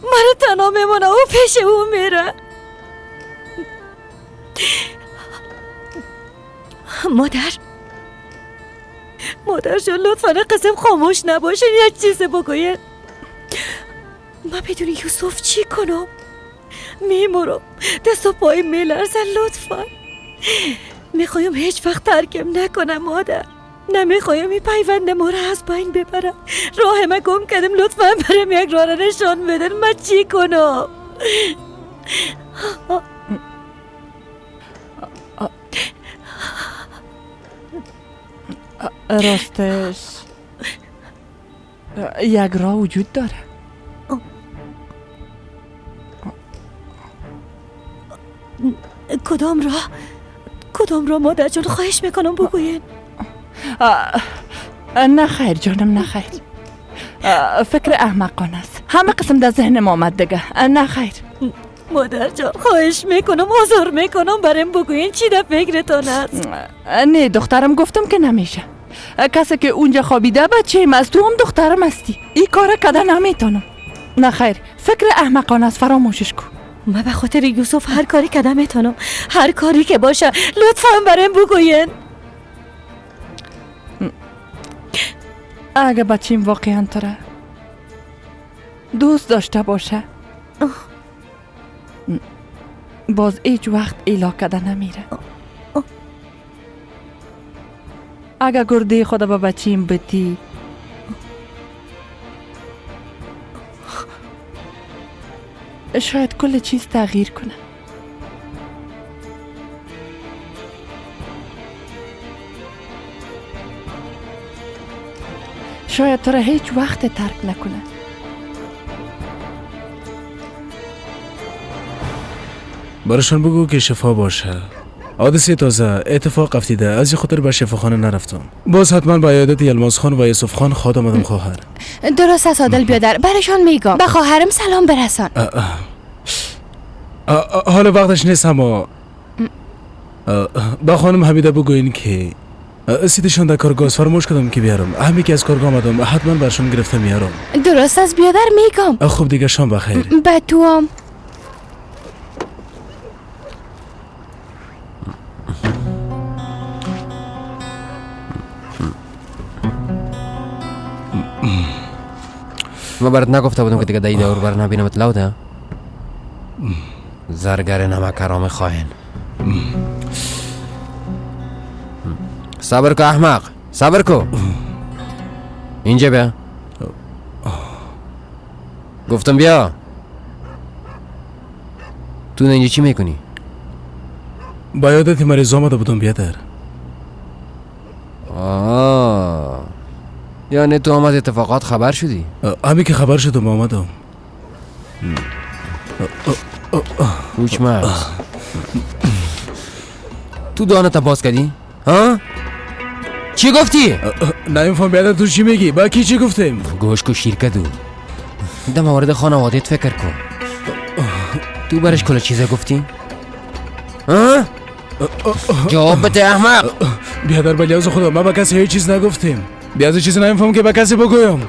من تنها میمونه او پیش او میره. مادر جان لطفا قسم خاموش نباشین یک چیز بگوید. من بدون یوسف چی کنم؟ میمرم دست و پای میلرزن. لطفا میخوایم هیچ وقت ترکم نکنم مادر. نمیخوایم این پیوند ما را از بین ببرم. راه من گم کردم. لطفا برم یک راه را نشان بدن. من چی کنم؟ راستش یک راه وجود داره. کدام راه مادر جان؟ خواهش میکنم بگوین. نه خیر جانم نه خیر. فکر احمقانه است. همه قسم در ذهنم آمد دیگه. نه خیر مادر جان خواهش میکنم آزار میکنم برام بگوین چی در فکرتان است. نه دخترم گفتم که نمیشه. کسی که اونجا خوابیده بچه‌م است. تو هم دخترم هستی. این کار کده نمیتونم. نه خیر فکر احمقانه است. فراموشش کن. من به خاطر یوسف هر کاری کده میتونم. هر کاری که باشه لطفا برام بگوین. اگه بچیم واقعا تو را دوست داشته باشه باز هیچ وقت ایلا کده نمیره. اگه گرده خدا به بچیم بتی شاید کل چیز تغییر کنه. شاید تو را هیچ وقت ترک نکنه. براشون بگو که شفا باشه. حادثه تازه اتفاق افتیده، از این خاطر به شفاخانه نرفتم. باز حتما با عیادت یلماز خان و یوسف خان خواهد آمدم خواهر. درست است عادل بیادر، برشان میگم. به خواهرم سلام برسان. حالا وقتش نیست، اما با خانم حمیده بگوین که سیدشان در کارگاه فرموش کردم که بیارم. همین که از کارگاه آمدم حتما برشون گرفته میارم. درست است بیادر میگم. خب دیگه شام بخیر. به تو هم. ما برات نگفته بودم که دیگه دایی دور بر نبینمت لوده. زرگر نمک کرام خواهن. صبر کو احمق، صبر کو. اینجا بیا. گفتم بیا. تو اینجا چی میکنی؟ با یادت مریض آمده بودم بیادر. یعنی تو آمد اتفاقات خبر شدی؟ همین که خبر شدم آمدم. هوشمند. تو دهانت باز کردی؟ ها؟ چی گفتی؟ نمیفهم بیادر تو چی میگی؟ با کی چی گفتیم؟ گوش کو شیرکدو. در مورد خانوادت فکر کن. تو برش کل چیزا گفتی؟ ها؟ جواب بده احمق. بیادر به لحاظ خدا ما با کسی هیچ چیز نگفتیم. بیادر چیزی نمیفهم که به کسی بگویم.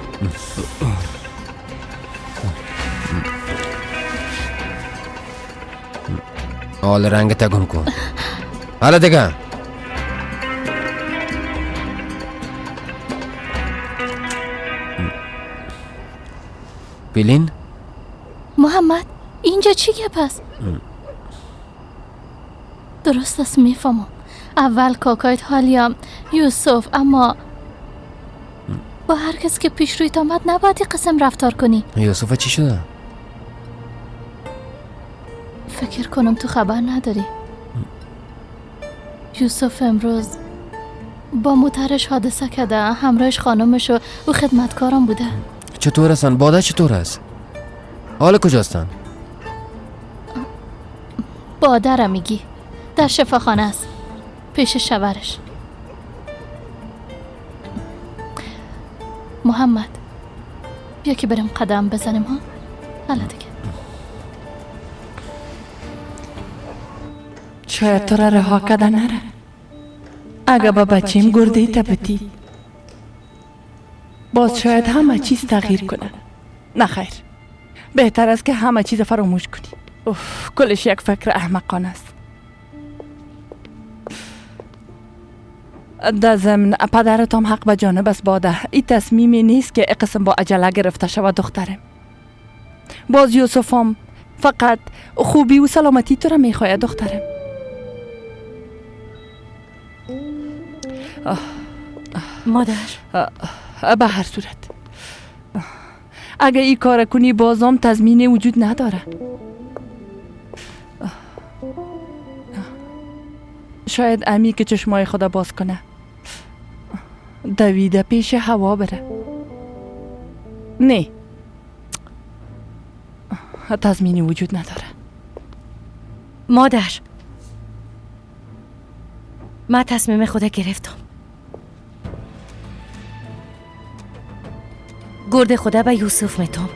حال رنگ تگم کن. حالا دیگه پیلین؟ محمد اینجا چی گپ است؟ درست است میفهمم. اول کاکایت حالیم یوسف، اما با هر کس که پیش رویت آمد نباید این قسم رفتار کنی. یوسف چی شده؟ فکر کنم تو خبر نداری. یوسف امروز با موترش حادثه کرده، همراهش خانمش و خدمتکارم بوده. چطور هستن؟ باده چطور است؟ حال کجاستن؟ باده را میگی؟ در شفاخانه است، پیش شوهرش. محمد بیا که بریم قدم بزنیم ها. حالا دیگه شاید تو را رها کده نره. اگه با بچیم گرده تبتی باز شاید همه چیز تغییر کنه. نه خیر، بهتر است که همه چیز فراموش کنی. کلش یک فکر احمقانه است. در ضمن پدرت هم حق به جانب است باده. این تصمیمی نیست که قسم با عجله گرفته شود دخترم. باز یوسف هم فقط خوبی و سلامتی تو را میخواید دخترم. مادر به هر صورت اگه ای کار کنی بازم تضمینی وجود نداره. شاید امی که چشمای خدا باز کنه دویده پیش هوا بره. نه، تضمینی وجود نداره. مادر من تصمیم خدا گرفتم. گرد خدا به یوسف میتم.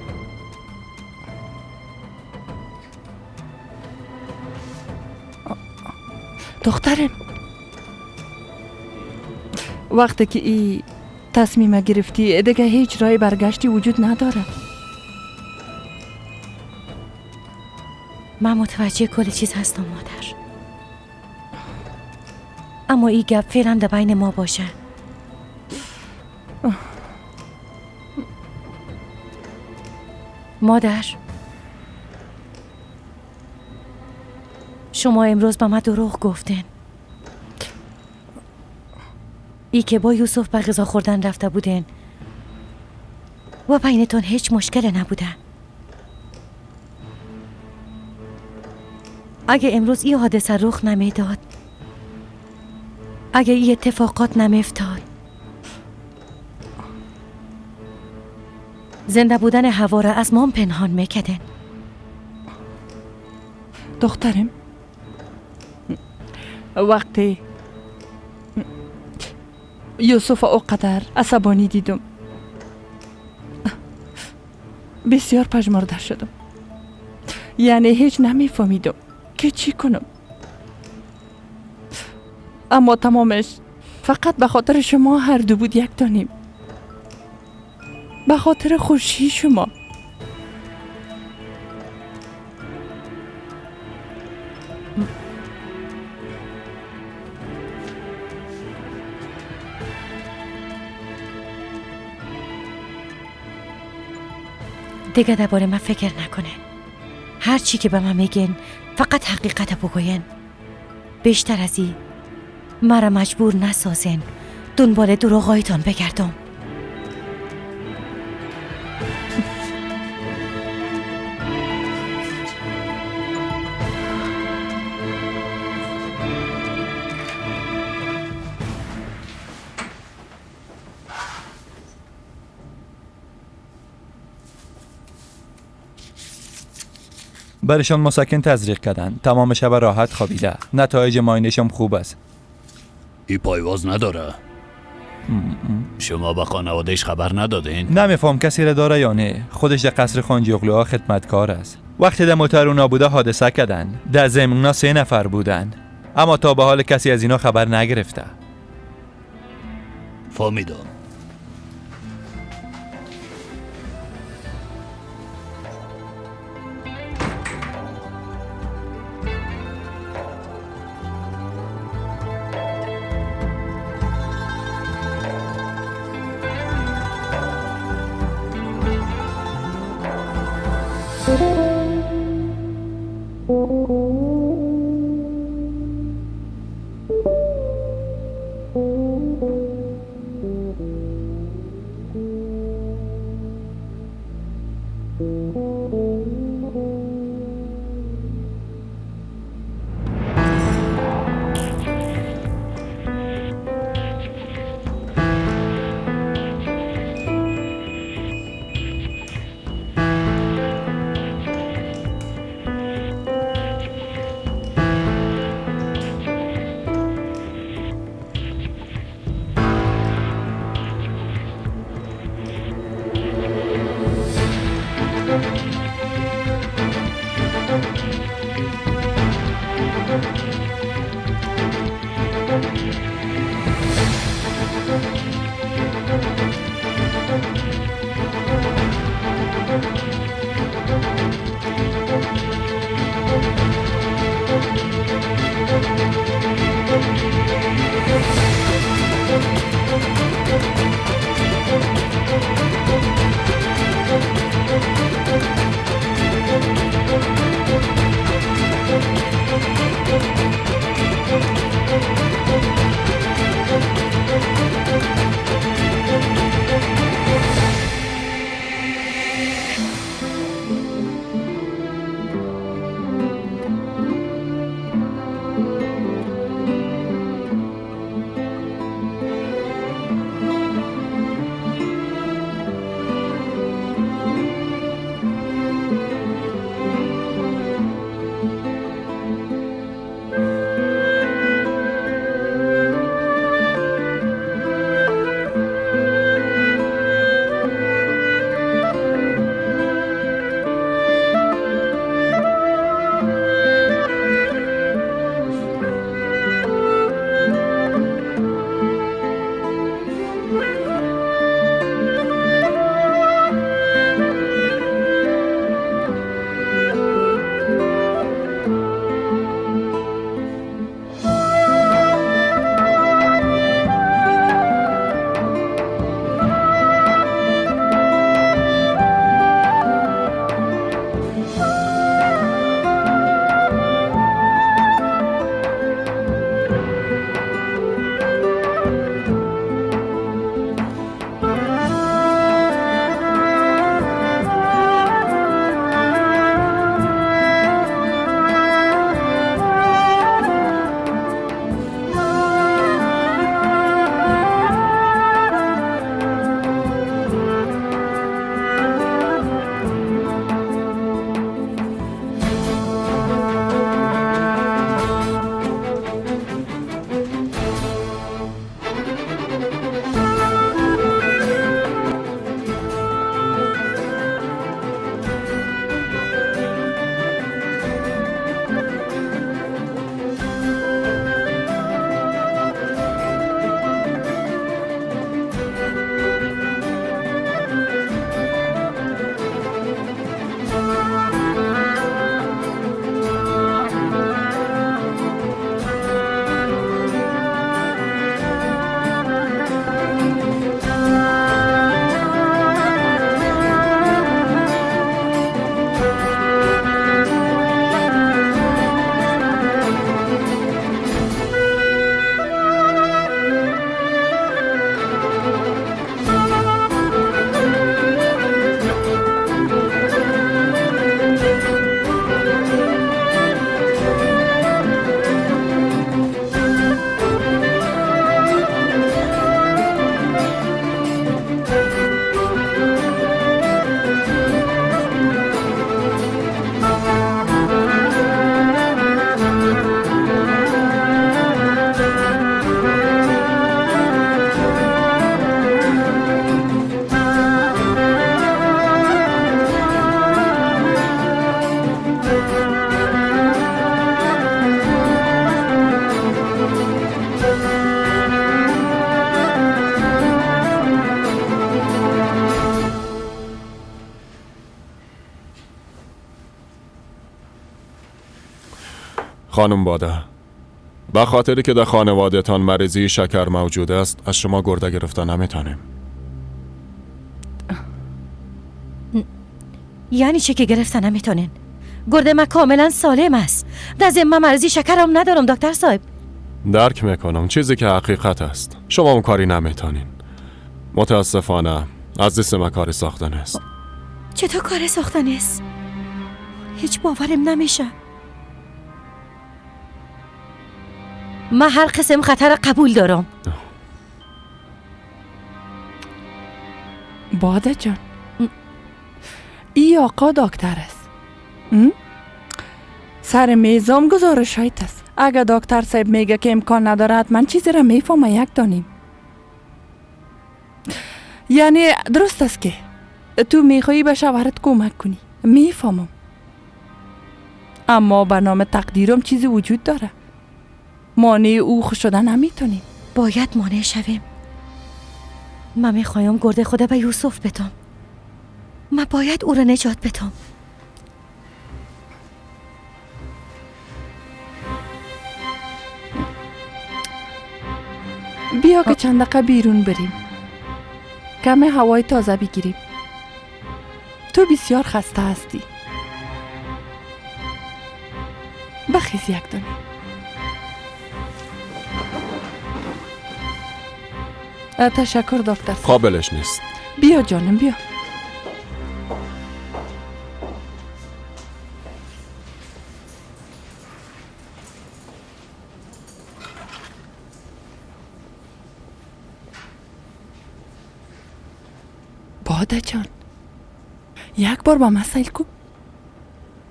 دخترم وقتی که ای تصمیم گرفتی دیگه هیچ راه برگشتی وجود نداره. من متوجه کل چیز هستم مادر، اما این گپ فعلا در بین ما باشه. مادر شما امروز به من دروغ گفتین. ای که با یوسف به غذا خوردن رفته بودین و بینتون هیچ مشکل نبوده. اگه امروز این حادثه رخ نمیداد، اگه این اتفاقات نمیفتاد، زنده بودن هوا را از ما پنهان میکردن. دخترم، وقتی یوسف اوقدر عصبانی دیدم بسیار پژمرده شدم. یعنی هیچ نمیفهمیدم که چی کنم. اما تمامش فقط به خاطر شما هر دو بود یک دانیم. به خاطر خوشی شما. دیگه درباره من فکر نکنه. هر چی که به من میگین فقط حقیقت بگوین. بیشتر از این مرا مجبور نسازین دنبال دروغایتان بگردم. برشان مسکن تزریق کردن. تمام شب راحت خوابیده. نتایج ماینشم خوب است. ای پایواز نداره؟ شما به خانوادهش خبر ندادین؟ نمیفهم کسی را داره یا نه. خودش در قصر خانجیغلوها خدمتکار است. وقتی در موتر اونا بوده حادثه کردن. در ضمن اونا 3 نفر بودن. اما تا به حال کسی از اینا خبر نگرفته. فهمیدم. خانم باده، به خاطری که در خانوادهتان مریضی شکر موجود است از شما گرده گرفته نمیتونیم. یعنی چه که گرفتن نمیتونین؟ گرده من کاملا سالم است. در ذمه مرضی شکرم ندارم دکتر صاحب. درک میکنم چیزی که حقیقت است. شما اون کاری نمیتونین. متاسفانه از دست ما کاری ساخته نیست. چطور کار ساخته نیست؟ هیچ باورم نمیشه. من هر قسم خطر قبول دارم. باده جان، ای آقا دکتر است. سر میزم گزارش هایت است. اگر دکتر صاحب میگه که امکان نداره حتما چیزی را میفهمه یک دانیم. یعنی درست است که تو میخوایی به شوهرت کمک کنی، میفهمم، اما به نام تقدیرم چیزی وجود داره. مانع او خوش شدن نمیتونیم. باید مانع شویم. من میخوایم گرده خدا به یوسف بدم. من باید او را نجات بدم. بیا که چند دقیقه بیرون بریم، کم هوای تازه بگیریم. تو بسیار خسته هستی. بخیز یک دانه. تشکر دکتر. قابلش نیست. بیا جانم بیا. باده جان، یک بار با من سیل کو.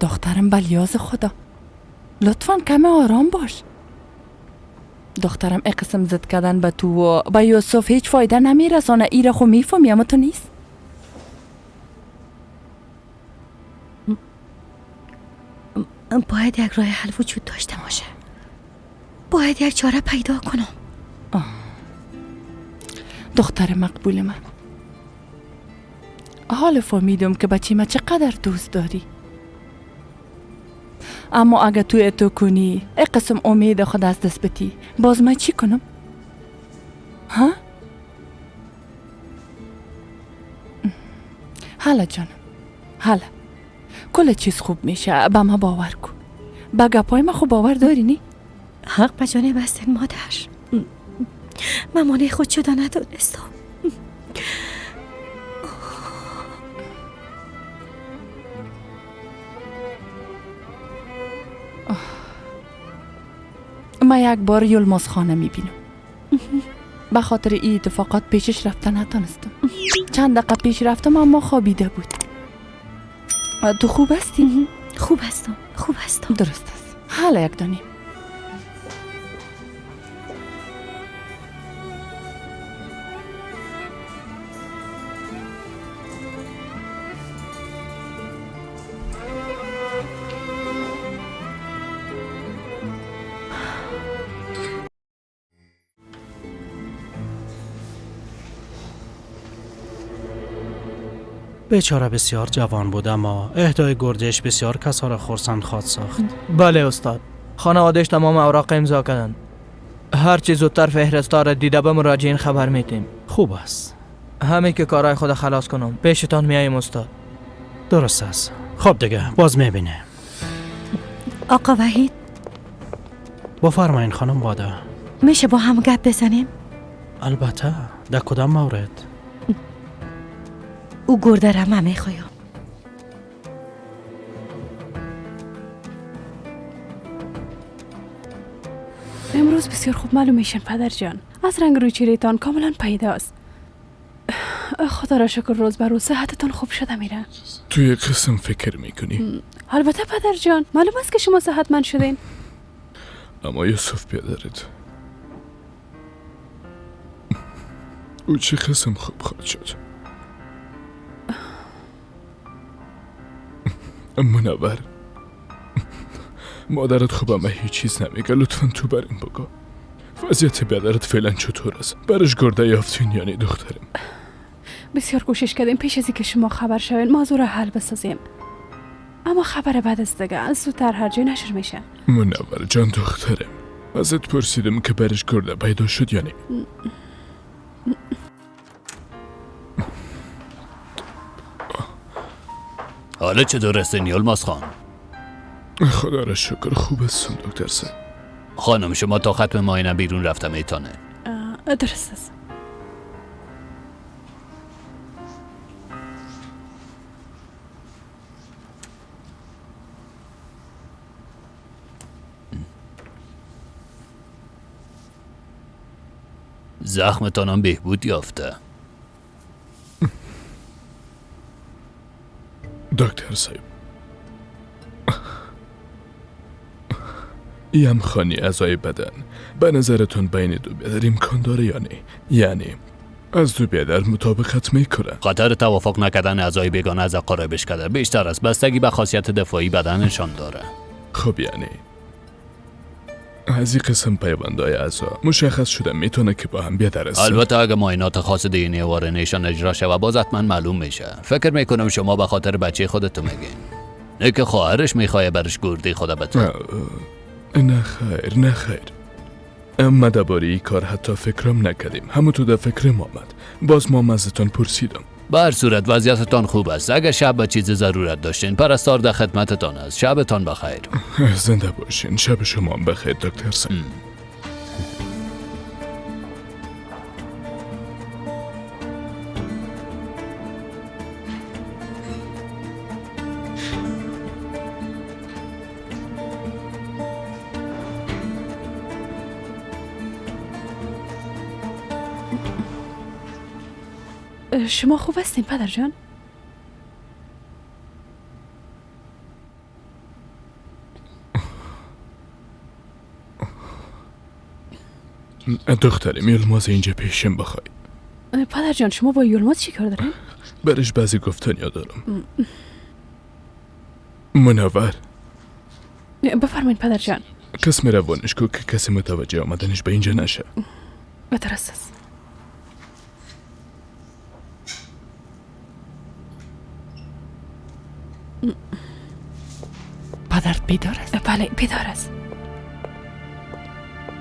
دخترم بلیاز خدا، لطفاً کم آرام باش. دخترم اقسم زد کردن به تو و به یوسف هیچ فایده نمیرسانه. ایره خو میفهمی اما تو نیست. باید یک راه حل وجود داشته باشه. باید یک چاره پیدا کنم. دختر مقبول من، حال فهمیدم که بچی ما چقدر دوست داری، اما اگه تو اتو کنی ای قسم امید خود از دست بتی، باز من چی کنم؟ ها؟ حالا جانم، حالا کل چیز خوب میشه. به ما باور کن. به گپای ما خوب باور داری نی؟ حق به جانب هستن مادر. من مانع خود شده ندانستم. من یک بار یلماز خانه میبینم. به خاطر این اتفاقات پیشش رفته نتونستم. چند دقیقه پیش رفتم اما خوابیده بود. تو خوب هستی؟ خوب هستم، خوب هستم. درست است. حالا یک دانیم. بیچاره بسیار جوان بود اما اهدای گردش بسیار کسا را خرسند خواهد ساخت. بله استاد، خانواده‌اش تمام اوراق امضا کردند. هر چیز زودتر فهرستا را دیده به مراجعین خبر میدیم. خوب است. همین که کارهای خود خلاص کنم پیشتان میایم استاد. درست است. خب دیگه باز میبینه. آقا وحید، بفرمایین خانم باده. میشه با هم گپ بزنیم؟ البته. در کدام مورد؟ او گرده را من میخوایم. امروز بسیار خوب معلوم میشن پدر جان. از رنگ روی چهره‌تان کاملا پیداست. خدا را شکر روز بر روز صحتتان خوب شده میره. تو یک قسم فکر میکنی؟ البته پدر جان، معلوم است که شما صحتمند شدین. اما یوسف بیادرت او چه قسم خوب خواهد شد؟ منور مادرت خوب اما هیچ چیز نمیگه. لطفا تو بریم بگو وضعیت بیادرت فعلا چطور است؟ برش گرده یافتین یعنی دخترم؟ بسیار کوشش کردیم پیش از اینکه شما خبر شوین موضوع را حل بسازیم. اما خبر بد است دیگه، زودتر هر جای نشر میشه. منور جان دخترم، ازت پرسیدم که برش کرده پیدا شد یا نه؟ حالا چطور هستین یلماز خان؟ خدا را شکر خوب هستم دکتر سعید. خانم شما تا ختم معاینه بیرون رفتم ایتانه. درست است. زخمتان هم بهبود یافته. دکتر صاحب، یم خانی اعضای بدن به نظرتون بین دو بیادر امکان داره یا نه؟ یعنی از دو بیادر مطابقت میکنه؟ خاطر توافق نکردن اعضای بیگانه از اقاربش کرده بیشتر است، بستگی به خاصیت دفاعی بدنشان داره. خب یعنی از این قسم پیوندهای اعضا مشخص شده میتونه که با هم بیادر است. البته اگه معاینات خاص دی وارنیشان اجرا شه باز حتما معلوم میشه. فکر میکنم شما به خاطر بچه خودتو میگین، نه که خواهرش میخواه برش گردی خدا بتون. نه خیر نه خیر، اما درباره این کار حتی فکرم نکردیم. همون تو در فکرم آمد، باز ما ازتان پرسیدم. به هر صورت وضعیتتان خوب است. اگر شب به چیز ضرورت داشتین پرستار در خدمتتان است. شبتان بخیر. زنده باشین. شب شما هم بخیر دکتر سعید. شما خوب هستین پدر جان؟ دخترم یلماز اینجا پیشم بخوای. پدر جان شما با یلماز چی کار دارین؟ برش بعضی گفتنیا دارم. منور بفرمایید پدر جان. قسم روانش کو که کسی متوجه آمدنش به اینجا نشه. درست است. پدر بیدار است؟ بله بیدار است.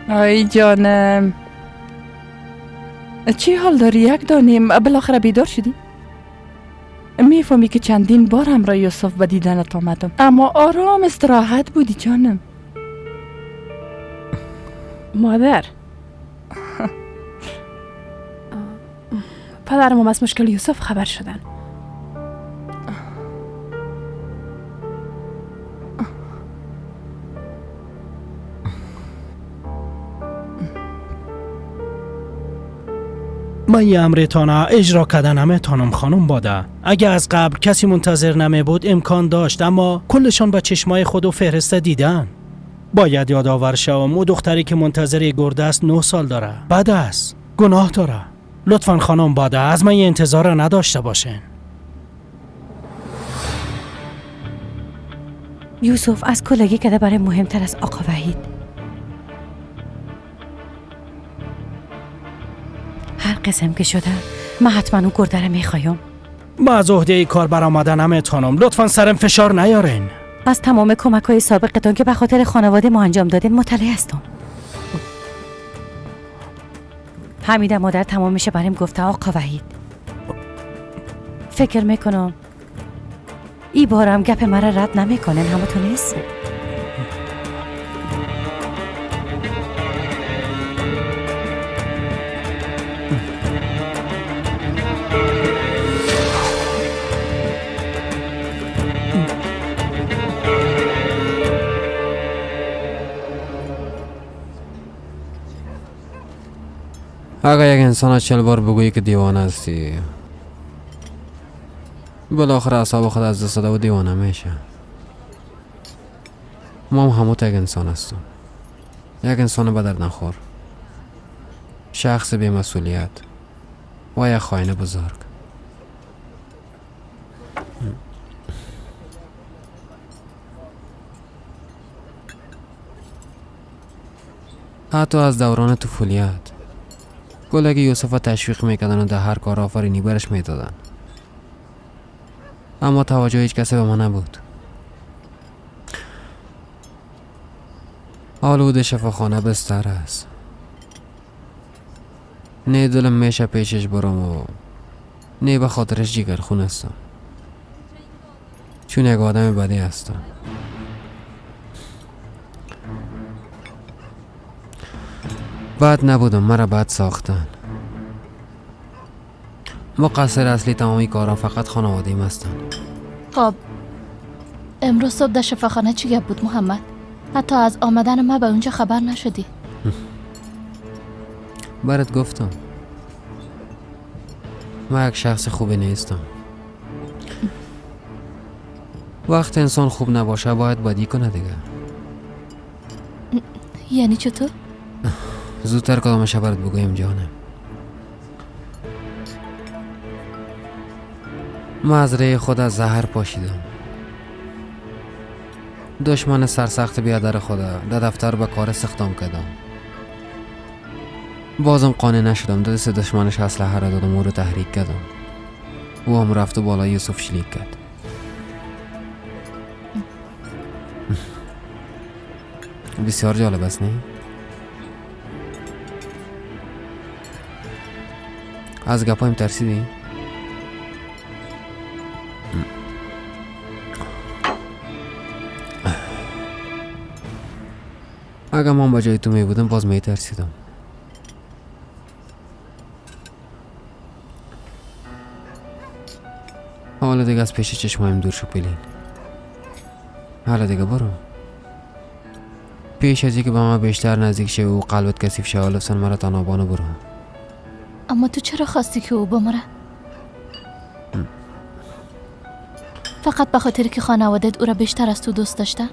ای جانم، چی حال داری؟ یک دانیم بالاخره بیدار شدی؟ میفهمی که چندین بار همراه یوسف به دیدنت آمدم اما آرام استراحت بودی جانم. مادر پدرم از مشکل یوسف خبر شدن. من یه امرتان اجرا کردنم تانم خانم باده. اگه از قبل کسی منتظر نمی بود امکان داشت، اما کلشان با چشمای خود و فهرسته دیدن. باید یادآور شوم او دختری که منتظر گرده است 9 سال داره. بد است، گناه داره. لطفاً خانم باده از من یه انتظار نداشته باشین. یوسف از کلگی کده برای مهمتر از آقا وحید. هر قسم که شده من حتما اون گرده رو میخوایم. ما از عهده ای کار برآمدنم تانم، لطفاً سرم فشار نیارین. از تمام کمک‌های سابقتون که به خاطر خانواده ما انجام دادین مطلع هستم. حمیده مادر تمام میشه بریم گفته آقا وحید. فکر میکنم ای بارم گپ مرا رد نمیکنن، همونطور نیست؟ اگر یک انسان 40 بار بگویی که دیوانه هستی بالاخره اعصاب خود از دست داده و دیوانه میشه. ما هم همون یک انسان هستم، یک انسان به درد نخور، شخص بی مسئولیت و یک خائن بزرگ. حتی از دوران طفولیت گلگی یوسف تشویق میکردن و در هر کار آفرینی برش میدادن، اما توجه هیچ کسی به ما نبود. آلود شفاخانه بستر است. نه دلم میشه پیشش برم و نه به خاطرش جگر خون هستم، چون یک آدم بدی هستم. بد نبودم، مرا بد ساختن. مقصر اصلی تمامی کارم فقط خانواده‌ام هستن. خب امروز صبح در شفاخانه چی گپ بود محمد؟ حتی از آمدن ما به اونجا خبر نشدی. برات گفتم من یک شخص خوبی نیستم. وقت انسان خوب نباشه باید بدی کنه دیگه. یعنی چطور؟ زودتر کدامش برات بگویم جانم. من از ری خود از زهر پاشیدم. دشمن سرسخت بیادر خدا در دفتر به کار استخدام کردم. بازم قانع نشدم، دست دشمنش اسلحه را دادم، او رو تحریک کردم. او هم رفت و بالای یوسف شلیک کرد. بسیار جالب است نه؟ از گپایم ترسیدی؟ اگر من با جای تو می بودم باز می ترسیدم. حالا دیگه از پیش چشمایم دور شو پلین. حالا دیگه برو. پیش از اینکه به من بیشتر نزدیک شه و قلبت کثیف شه، لطفاً مرا تنابانه برو. اما تو چرا خواستی که او بمره؟ فقط به خاطر که خانوادت او را بیشتر از تو دوست داشتن؟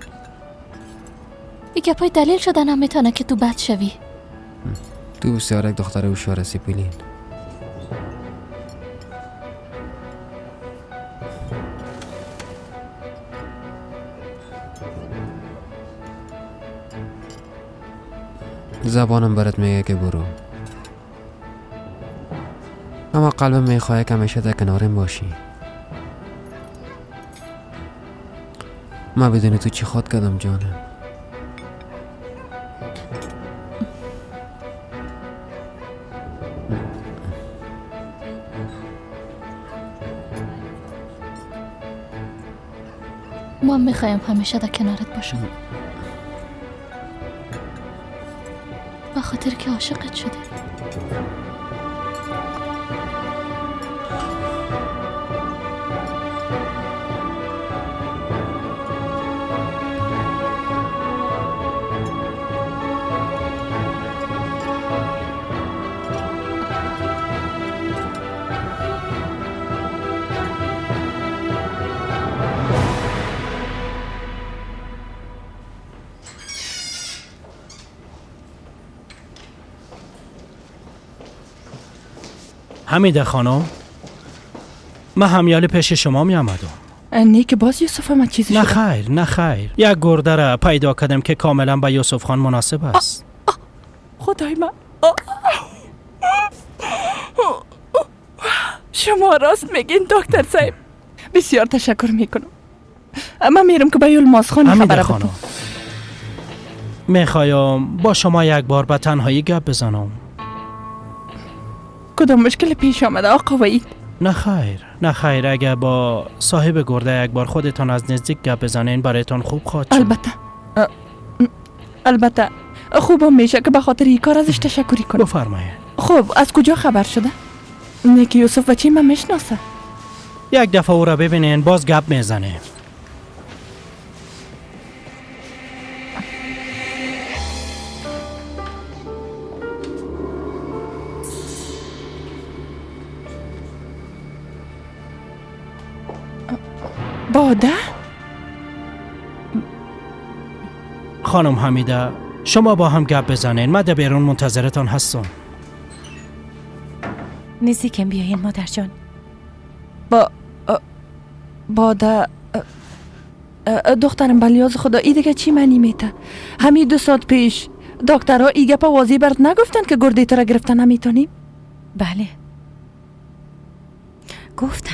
این گپای دلیل شدن هم میتونه که تو بد شوی. تو بسیار یک دختر هوشیار هستی پلین. زبانم برات میگه که برو، اما قلبم میخواه که همیشه در کنارم باشی. من بدون تو چی خواد کردم جانم. ما میخوایم همیشه در کنارت باشم، به خاطر که عاشقت شده. حمیده خانم، من همیال پیش شما می آمدم. نه که باز یوسف من چیزی نه شده؟ خیر نه خیر، یک گرده را پیدا کردم که کاملا به یوسف خان مناسب است. خدای من، شما راست میگین دکتر صاحب. بسیار تشکر میکنم. اما میرم که به یلماز خان خبر بدم. میخوایم با شما یک بار به تنهایی گپ بزنم. کدام مشکل پیش آمده آقا وحید؟ نه خیر نه خیر، اگر با صاحب گرده یک بار خودتان از نزدیک گپ بزنین برایتان خوب خواهد شد. البته خوبم میشه که به خاطر این کار ازش تشکری کنم. بفرمایید. خب از کجا خبر شده؟ نه که یوسف بچه من میشناسه. یک دفعه او را ببینین باز گپ میزنه. باده؟ خانم حمیده، شما با هم گپ بزنین، من در بیرون منتظرتان هستم. نزدیکم بیاین مادر جان. باده دخترم بلیاز خدا ای دیگه چی معنی میته؟ همین 2 ساعت پیش دکترها ای گپ واضح برات نگفتن که گرده تو را گرفتن نمیتونیم؟ بله گفتن.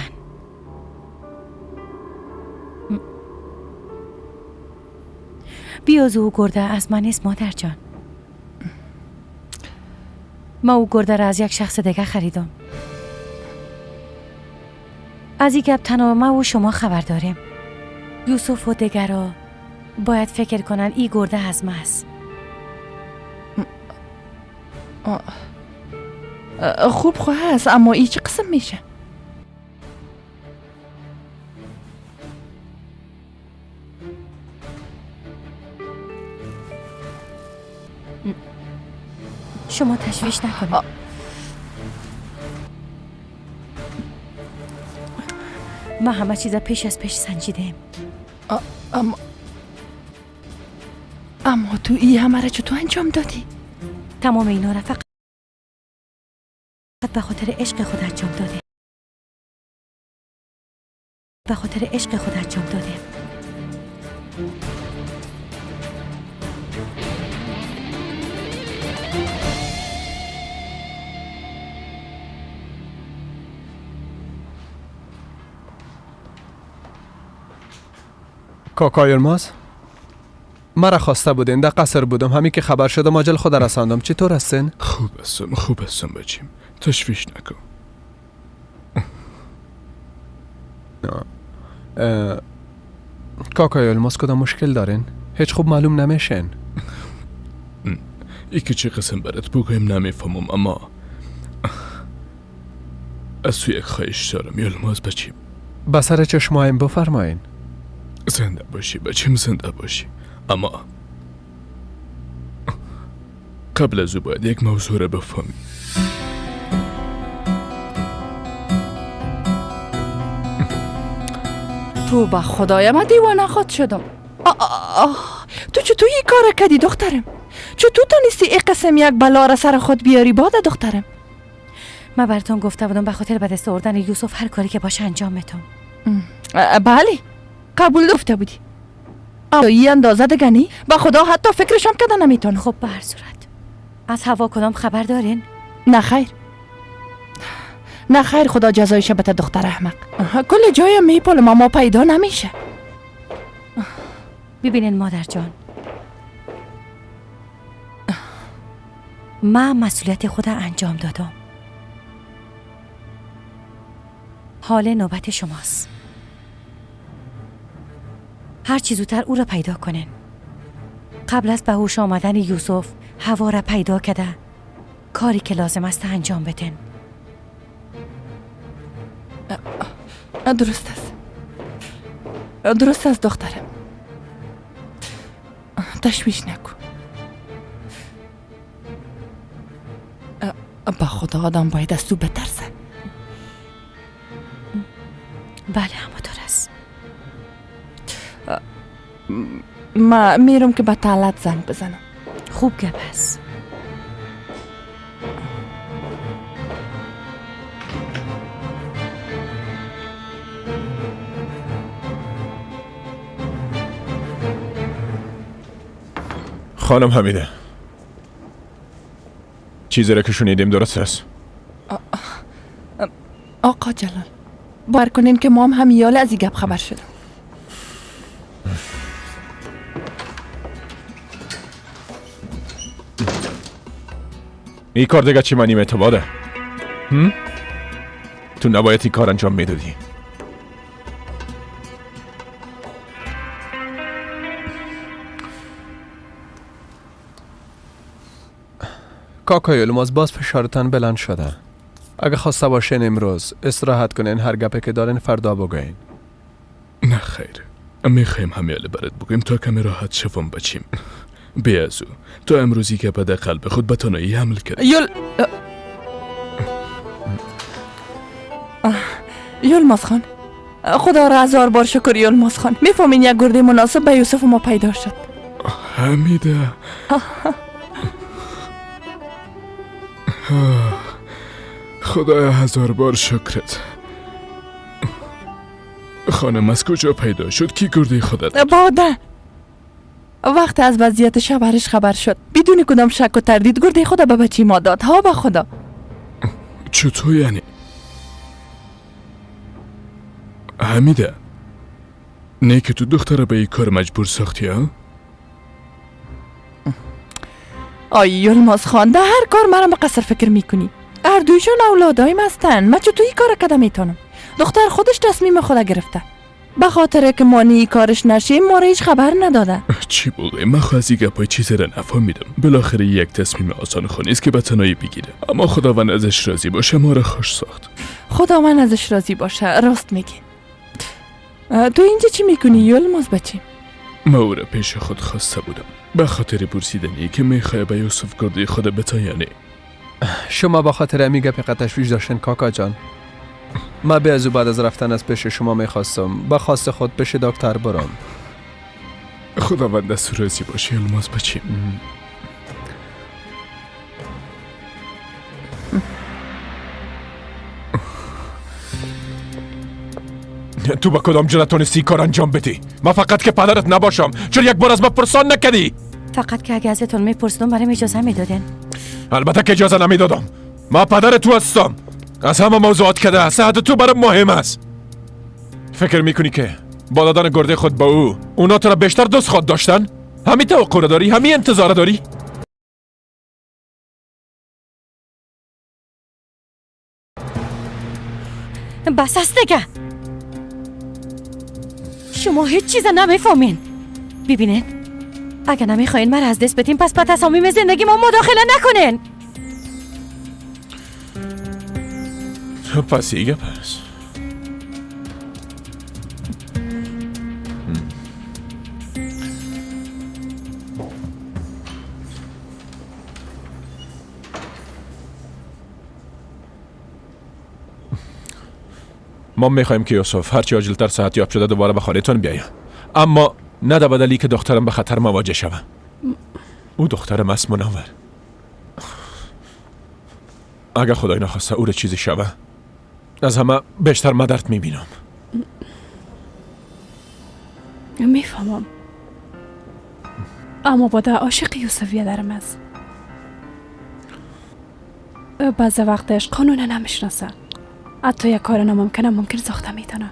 بیازو او گرده از من نیست مادر جان. ما او گرده را از یک شخص دیگه خریدم. از این گپ تنها ما و شما خبر داریم. یوسف و دیگرها باید فکر کنن این گرده از ما است. خوب خواه هست، اما ای چه قسم میشه؟ شما تشویش نکنید. ما همه چیزا پیش از پیش سنجیدیم. اما تو ای همه را چطور انجام دادی؟ تمام اینا را فقط به خاطر عشق خود انجام داده. به خاطر عشق خود انجام داده. کاکای الماس مرا خواسته بودین، در قصر بودم، همین که خبر شدم عاجل خود رساندم. چطور هستین؟ خوب هستم بچیم، تشویش نکن. کاکای الماس کدام مشکل دارین؟ هیچ خوب معلوم نمیشین. ای که چه قسم برات بگویم نمیفهمم، اما از تو یک خواهش دارم الماس بچیم. بسر چشمایم بفرمایین. زنده باشی بچیم، زنده باشی. اما قبل از او باید یک موضوع را بفهمی. تو با خدای من دیوانه خود شدم. تو چطور این کار کردی دخترم؟ چطور تونستی این قسم یک بلا را سر خود بیاری باده دخترم؟ من براتون گفته بودم به خاطر به دست آوردن یوسف هر کاری که باشه انجام میدم. بله قبول گفته بودی. این اندازه دگنی با خدا حتی فکرشم کده نمیتونم. خب به هر صورت از هوا کدام خبر دارین؟ نه خیر، نه خیر، خدا جزایش بده دختر احمق. کل جایم میپلم اما پیدا نمیشه. ببینین مادر جان، من مسئولیت خود انجام دادم. حال نوبت شماست. هر چی زودتر او را پیدا کنین. قبل از به هوش آمدن یوسف هوا را پیدا کرده کاری که لازم است انجام بدین. درست است، درست است دخترم. تشویش نکن. با خدا آدم باید از تو بترسه. بله همونطور است. ما میرم که به طلعت زنگ بزنم. خوب گپ است. خانم حمیده، چیزی را که شنیدیم درست است؟ آقا جلال باور کنین که ما هم همیال از این گپ خبر شدم. این کار دیگه چی منیم اعتباده؟ تو نباید این کار انجام میدادی. کاکای الماس باز فشارتان بلند شده. اگه خواسته باشین امروز استراحت کنین، هر گپه که دارین فردا بگوین. نه خیر، میخوایم همیاله برات بگویم تا کمی راحت شوم بچیم. بیازو تو امروزی که به قلب خود به تنهایی حمل کرد. یلماس خان، خدا را هزار بار شکر یلماس خان. میفهمین یک گرده مناسب به یوسف ما پیدا شد. حمیده خدایا هزار بار شکرت. خانم از کجا پیدا شد؟ کی گرده خودت؟ باده وقت از وضعیت شوهرش خبر شد بدون کدام شک و تردید گرده خدا به بچی ما داد. ها به خدا. چطور یعنی؟ حمیده نه که تو دختره به این کار مجبور ساختی ها؟ آی یلماز خان در هر کار مرا مقصر فکر میکنی. هر دویشون اولادایم هستن. من چطور این کار کده میتونم؟ دختر خودش تصمیم خود گرفته. به خاطر که مانی کارش نشه ما را هیچ خبر نداده. چی بوده؟ من خو از این گپای چیزی را نفهمیدم. بالاخره یک تصمیم آسان خو نیست که به تنهایی بگیره، اما خداوند ازش راضی باشه ما را خوش ساخت. خداوند ازش راضی باشه. راست میگی. تو اینجا چی میکنی یلماز بچه؟ ما او را پیش خود خواسته بودم به خاطر پرسیدنی که میخواه به یوسف گرده خود بتایانه. شما با خاطر امی گپ قد تشویش داشتن کاکا جان. ما به از بعد از رفتن از پیش شما میخواستم با خواست خود پیش دکتر برم. خداوند از راضی باشه یلماز بچه. تو با کدام جرأت تونستی کار انجام بدی؟ من فقط که پدرت نباشم. چرا یک بار از من پرسان نکردی؟ فقط که اگه ازتون میپرسیدم برام اجازه میدادین. البته که اجازه نمیدادم. من پدر تو هستم. از همه موضوعات که صحت تو برام مهم است. فکر میکنی که با دادن گرده خود با اونا تو را بیشتر دوست خود داشتن؟ همین توقع داری؟ همین انتظار داری؟ بس است دیگه. شما هیچ چیز نمیفهمین. ببینین اگه نمیخواین من از دست بدین پس به تصامیم زندگی ما مداخله نکنین. پس دیگه پس ما میخوایم که یوسف هرچی عاجلتر صحت یاب شده دوباره به خانه‌تان بیاید، اما نه در بدلی که دخترم به خطر مواجه شود. او دخترم است منور. اگر خدای نخواسته او را چیزی شود از همه بیشتر من درد میبینم. میفهمم، اما باده عاشق یوسفیه درم است. بعض وقتش قانون نمیشناسه، حتی یک کار ناممکنه ممکن ساخته میتونه.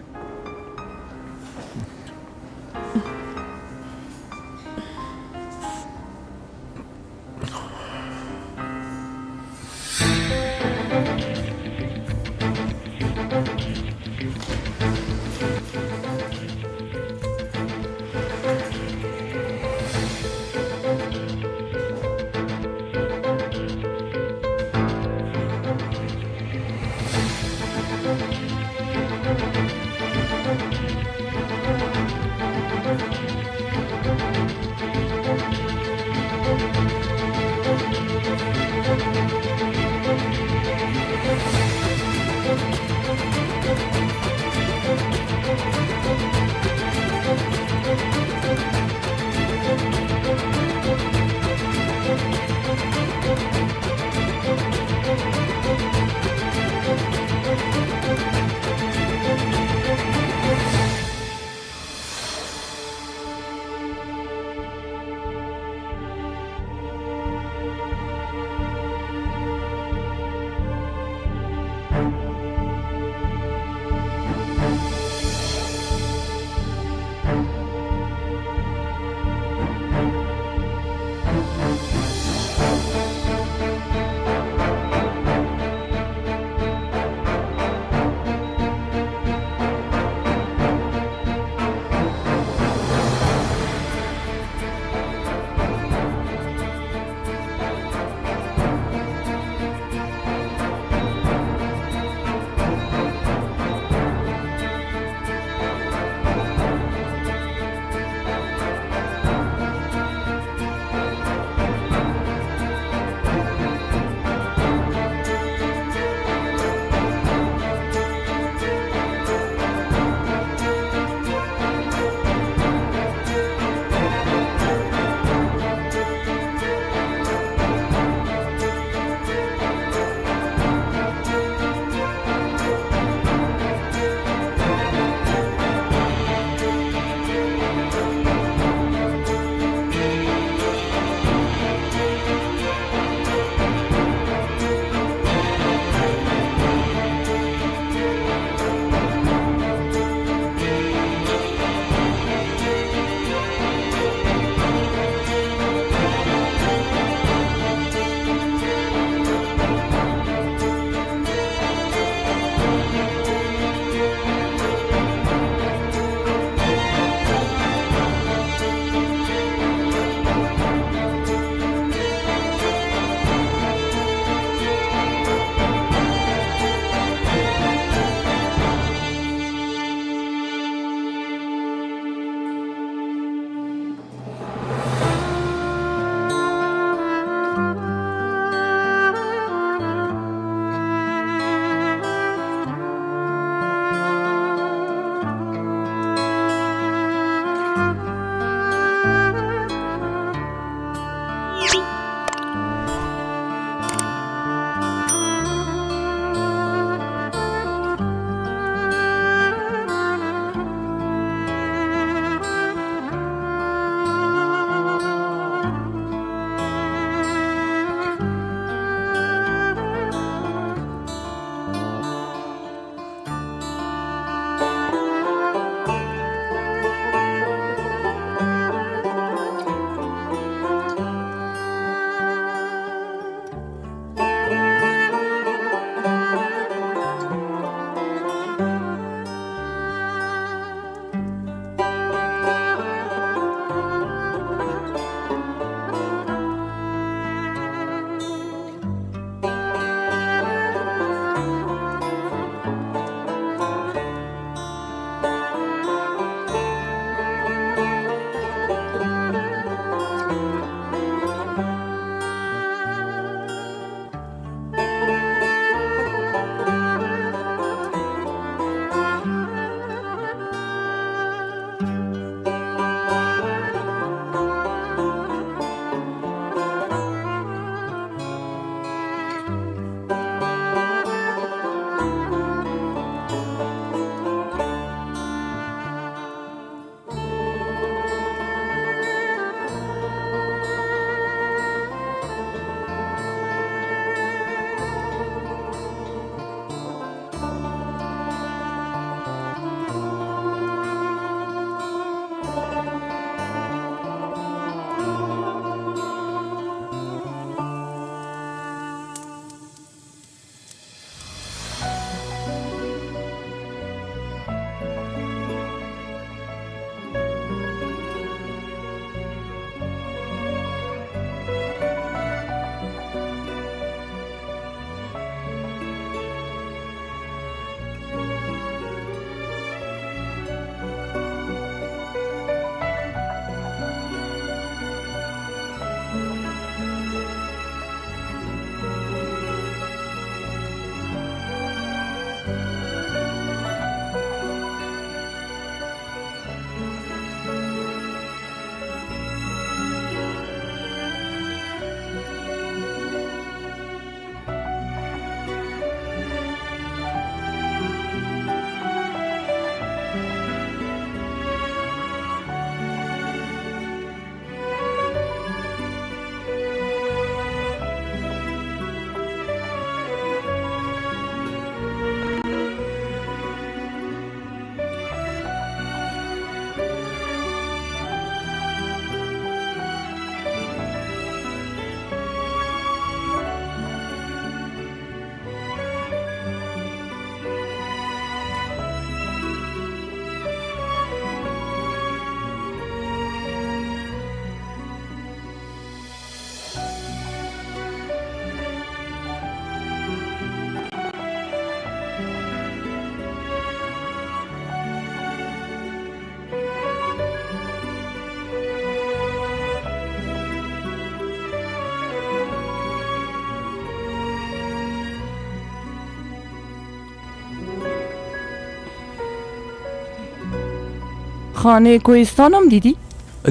خانه کوهستان هم دیدی؟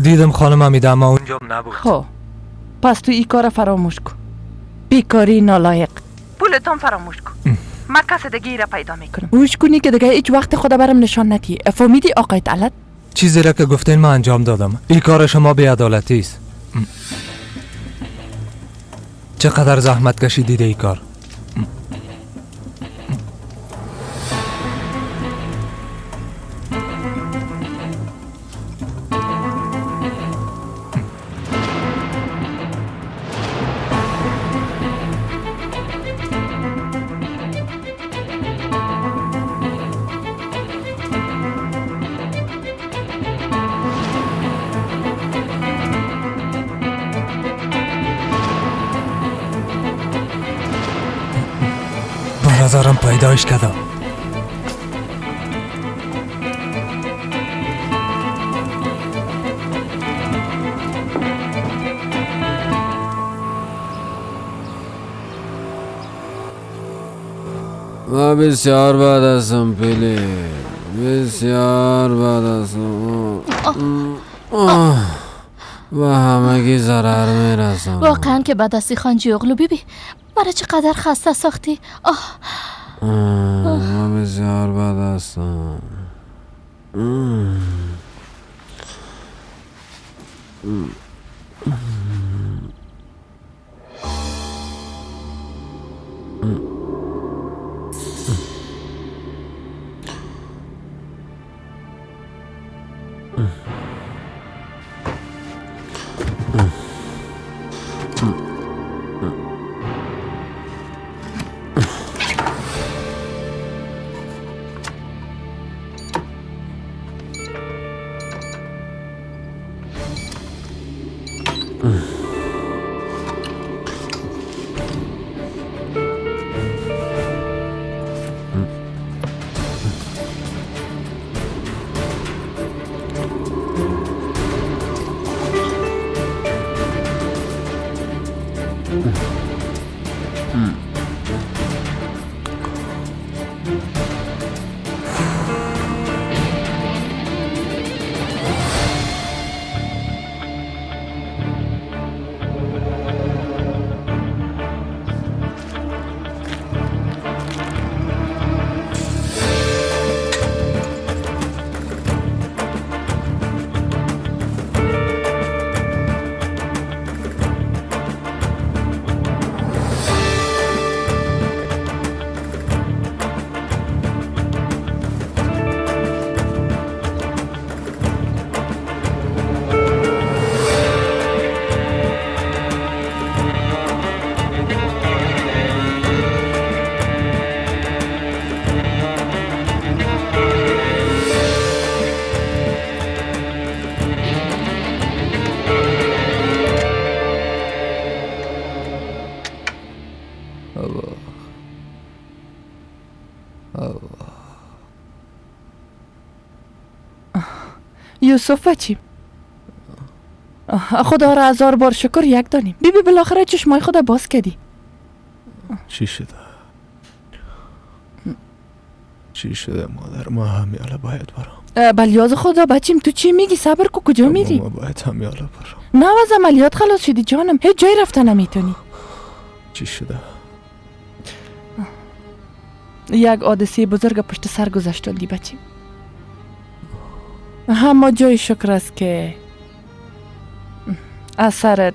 دیدم خانم حمیده، اما اونجا نبود. خب پس تو این کار فراموش کن. بیکاری نالایق. پولتون فراموش کن. من کس دیگه را پیدا میکنم. گوش کنی که دیگه هیچ وقت خدا برم نشان ندی. فهمیدی آقای طلعت؟ چیزی را که گفتین من انجام دادم. این کار شما بی‌عدالتی است. چقدر زحمت کشیدید این کار. نظرم پیدایش کردم. ما بسیار بد هستم پلی، بسیار بد هستم و همگی ضرر میرسم. واقعا که بد هستی خانجی اغلو. بیبی برای چقدر خسته ساختی. ما بسیار بد هستم. یوسف بچیم، خدا را 1000 بار شکر یک دانیم. بیبی بالاخره چشمای خدا باز کردی. چی شده؟ چی شده مادر؟ ما همیالا باید برام. بلیاز خدا بچیم، تو چی میگی؟ صبر کو، کجا میری؟ ما باید همیالا برام. نه از عملیات خلاص شدی جانم، هیچ جایی رفتن نمیتونی. چی شده؟ یک حادثه بزرگ پشت سر گذاشتندی بچیم. همه جای شکر است که اثرت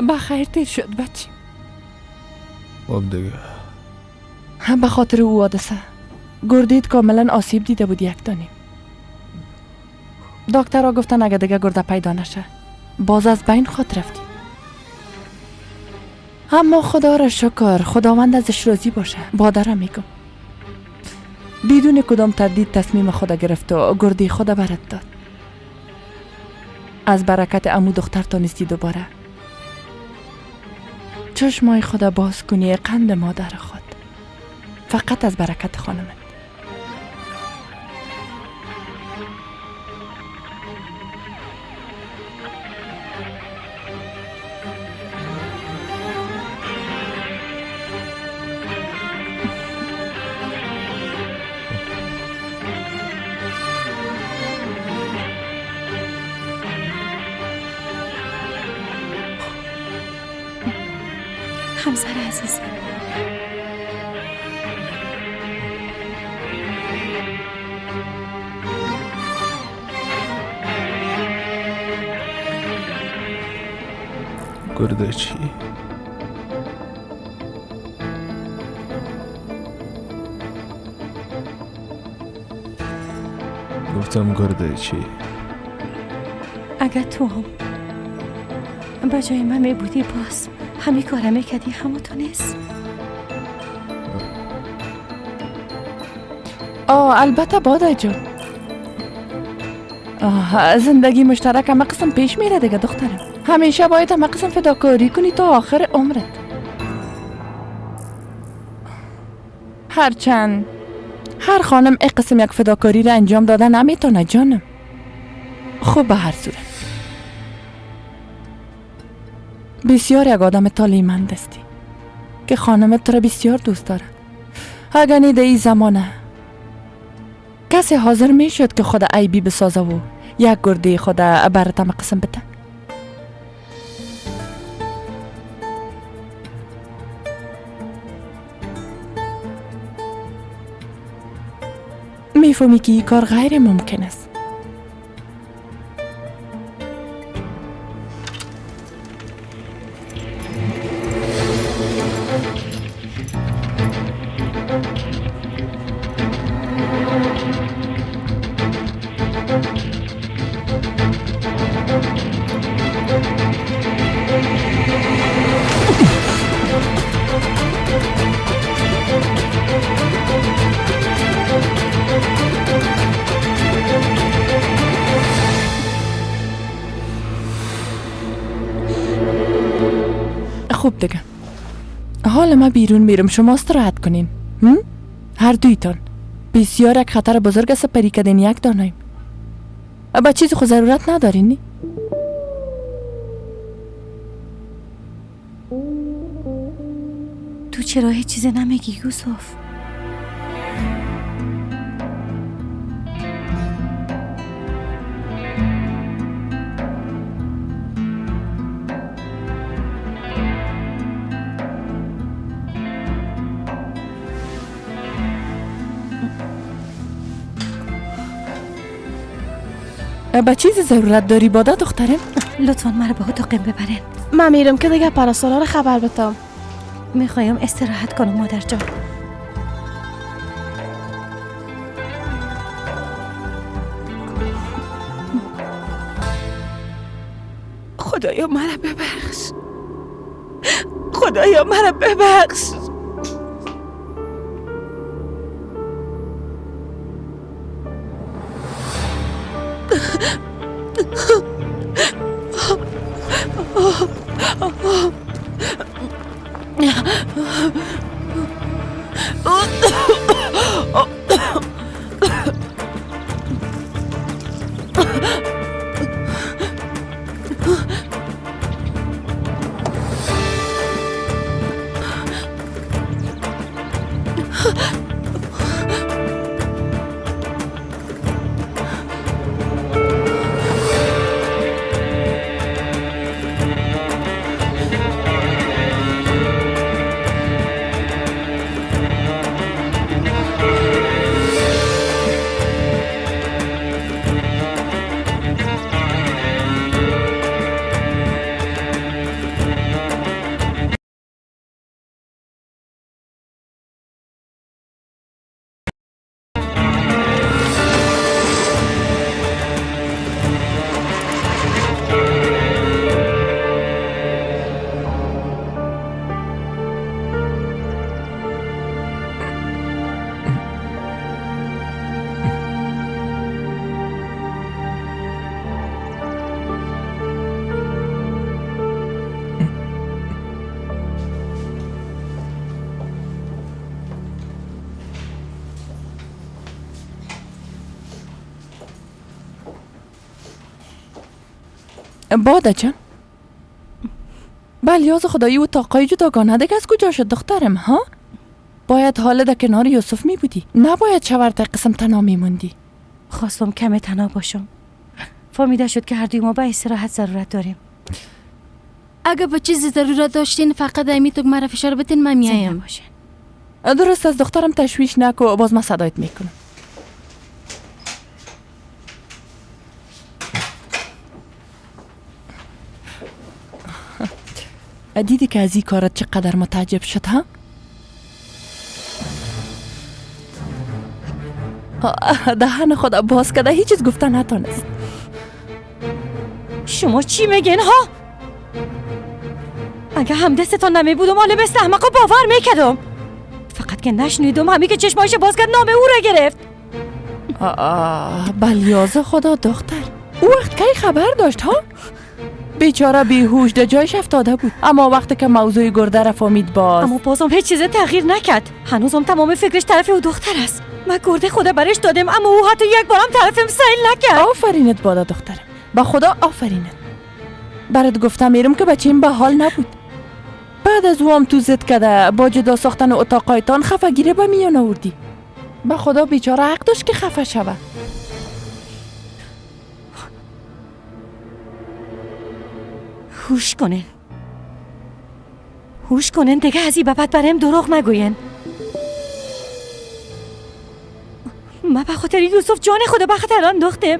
بخیر تیر شد بچیم. خب دیگه به خاطر او حادثه گردید کاملا آسیب دیده بود یک دانیم. دکترها گفتن اگه دیگه گرده پیدا نشه باز از بین خود رفتی. اما خدا را شکر، خداوند ازش راضی باشه. بادرم میگم بدون کدام تردید تصمیم خدا گرفت و گردی خدا برات داد. از برکت عمو دختر تانستی دوباره چشمای خدا باز کنی قند مادر خود، فقط از برکت خانمت. همسر عزیزم. گرده چی؟ گفتم گرده چی؟ اگر تو هم با جای من می بودی باز همی کاره میکردی همونطور نیست؟ البته باده جان. زندگی مشترک همه قسم پیش میره دیگه دخترم. همیشه باید همه قسم فداکاری کنی تا آخر عمرت. هرچند هر خانم یک قسم یک فداکاری را انجام داده نمیتونه جانم. خوب به هر صورت بسیار یک آدم طالیمند هستی که خانمت را بسیار دوست داره. اگر نیده ای زمانه کسی حاضر می شد که خود عیبی بسازه و یک گرده خود برات هم قسم بده؟ میفهمی که این کار غیر ممکن است. خوب دیگه حال ما بیرون میرم، شما استراحت کنین. هر دویتان بسیار یک خطر بزرگ است پری کدین یک دانایم. با چیزی خود ضرورت ندارین نی؟ تو چرا هیچ چیزی نمیگی یوسف؟ با چیزی ضرورت داری بادا دخترم؟ لطفاً مرا به اتاقم ببرین. من میرم که دیگه پرستارا رو خبر بدم. میخوایم استراحت کنم مادر جان. خدایا مرا ببخش، خدایا مرا ببخش. باده جان بلیاز خدایی و تاقای جداگانه دیگه از کجا شد دخترم ها؟ باید حال در کنار یوسف می بودی، نباید شورت قسم تنها می موندی. خواستم کم تنها باشم، فهمیده شد که هر دوی ما به استراحت ضرورت داریم. اگه به چیزی ضرورت داشتین فقط ایمی تو مرا فشار بتین من میایم. درست از دخترم تشویش نکو، باز من صدایت میکنم. دیدی که از این کارت چقدر متعجب شد ها؟ دهن خدا باز کده هیچ چیز گفتن نتونست. شما چی میگین ها؟ اگه هم دستتان نمی بودم حالا مثل احمقا باور میکردم. فقط که نشنیدم همی که چشمایش باز کرد نام او را گرفت. بلیازه خدا دختر او وقت که خبر داشت ها؟ بیچاره بیهوش ده جایش افتاده بود، اما وقتی که موضوع گرده را فهمید باز. اما بازم هیچ چیز تغییر نکرد. هنوزم تمام فکرش طرف او دختر است. من گرده خدا برش دادم اما او حتی یک بارم طرفم سیل نکرد. آفرینت بادا دخترم، با خدا آفرینت. برات گفتم میرم که بچه‌ام به حال نبود. بعد از او هم تو زد کده با جدا ساختن اتاقایتان خفگیره به میان آوردی. به خدا بیچاره حق داشت که خفه شود. هوش کنن دیگه از این بابت برایم دروغ مگوین. من به خاطر یوسف جان خدا به خطر انداختم.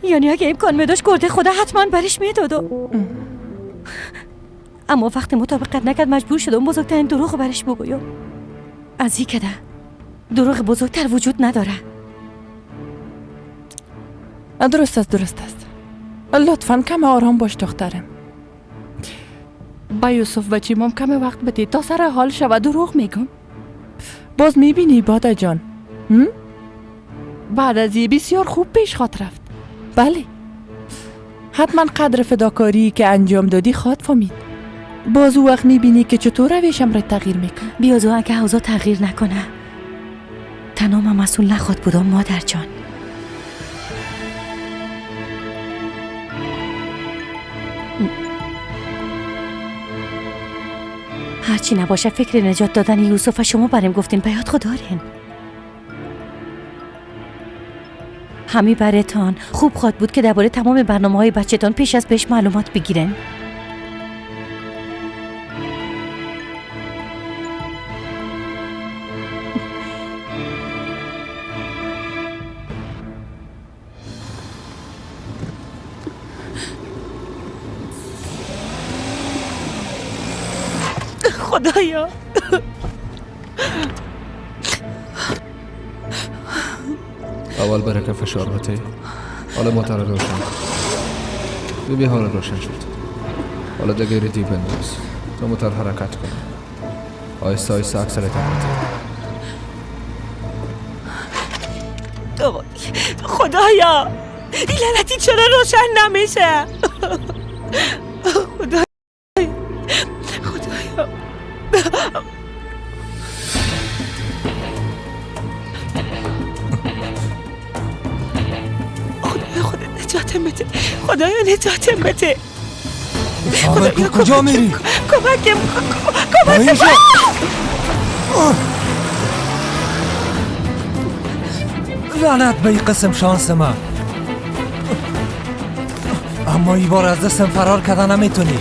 یعنی اگه امکان میداشت گرده خدا حتما برش میدادم. اما وقتی مطابقت نکرد مجبور شدم بزرگترین دروغ برش بگویم. از این کده دروغ بزرگتر وجود نداره. درست است. لطفاً کم آرام باش دخترم. با یوسف بچیمم کم وقت بده تا سر حال شود. دروغ میگم. باز میبینی بادا جان، بعد از این بسیار خوب پیش خواد رفت. بله حتما قدر فداکاری که انجام دادی خواد فهمید. باز او وقت میبینی که چطور رویشم را تغییر میکنه. بیازو اگه اوضاع تغییر نکنه تنها من مسئول نخواد بودم مادر جان. هرچی نباشه فکر نجات دادن یوسف شما بریم گفتین بیاد خدارین. همی برتان خوب خواد بود که درباره تمام برنامه‌های بچه‌تان پیش از بهش معلومات بگیرن. خدایا اول برکه فشار بته، حالا موتور روشن ببین حالا روشن شد. حالا دیگه ریدی بنداز تا موتور حرکت کنه. آیسته آیسته اکسلراتور بده. خدایا این لعنتی چرا روشن نمیشه؟ خدایا نجاتم بده. خدایا نجاتم بده. خدایا کجا میری؟ کمکم کن. لعنت به این قسم شانس من. اما این بار از دستم فرار کردن نمیتونی.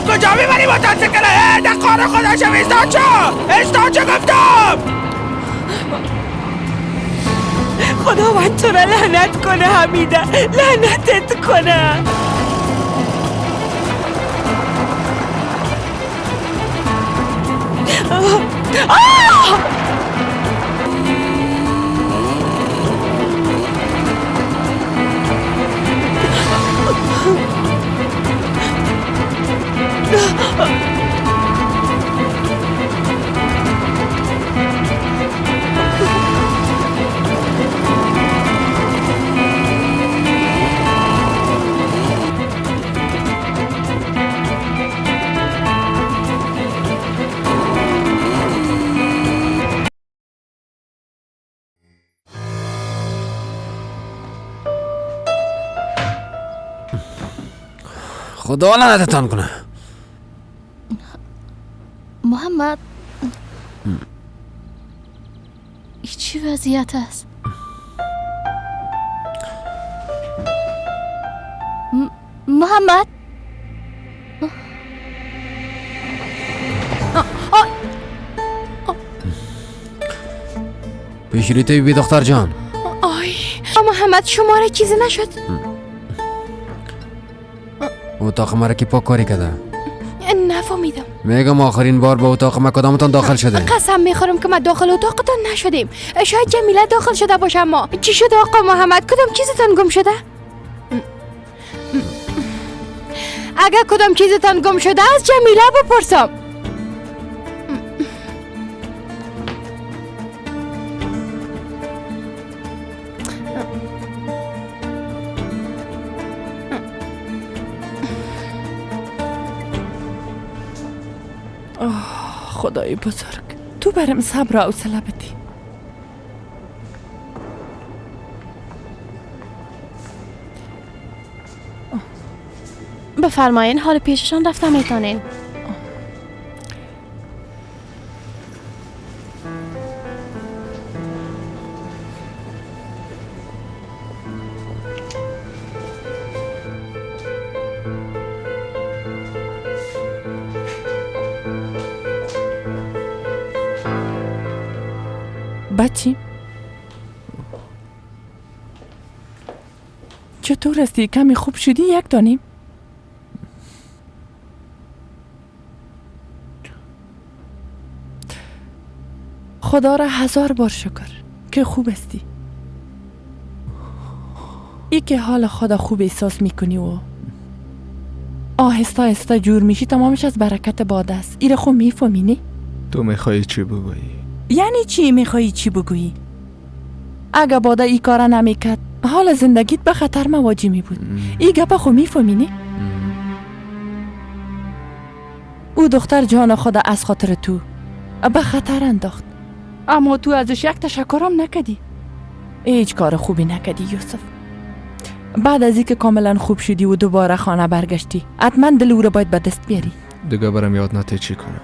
کجا میبری موتورسیکل؟ در خانه خودشم استانچه گفتم. خدا من تو را لعنت کنه حمیده، لعنتت کنه. خدا لعنتتان کنه. محمد این چی وضعیت است؟ محمد پیشریت بی دختر جان. آی محمد شماره چیزی نشد؟ اتاق مرا کی پاک کاری کرده؟ نفهمیدم. میگم آخرین بار به اتاق ما کدامتان داخل شده؟ قسم میخورم که ما داخل اتاقتان نشدیم. شاید جمیله داخل شده باشه. ما چی شده آقا محمد؟ کدام چیزتان گم شده؟ اگر کدام چیزتان گم شده از جمیله بپرسم. خدای بزرگ تو برم صبر و حوصله بدی. بفرمایین حال پیششان رفتم میتونین. بچی چطور هستی؟ کمی خوب شدی؟ یک دانیم؟ خدا را 1000 بار شکر که خوب هستی. ای که حال خدا خوب احساس میکنی و آهسته آهسته جور میشی تمامش از برکت باد است. ایره خوب میفهمینی؟ تو میخوایی چی بگویی؟ یعنی چی میخوایی چی بگویی؟ اگه باده ای کارا نمیکرد حال زندگیت به خطر مواجه می بود. ای گپا خو میفهمینی؟ او دختر جان خود از خاطر تو به خطر انداخت، اما تو ازش یک تشکرم نکدی. هیچ کار خوبی نکدی یوسف. بعد از اینکه کاملا خوب شدی و دوباره خانه برگشتی حتما دل او را باید به دست بیاری. دیگه برم یاد نته چی کنم.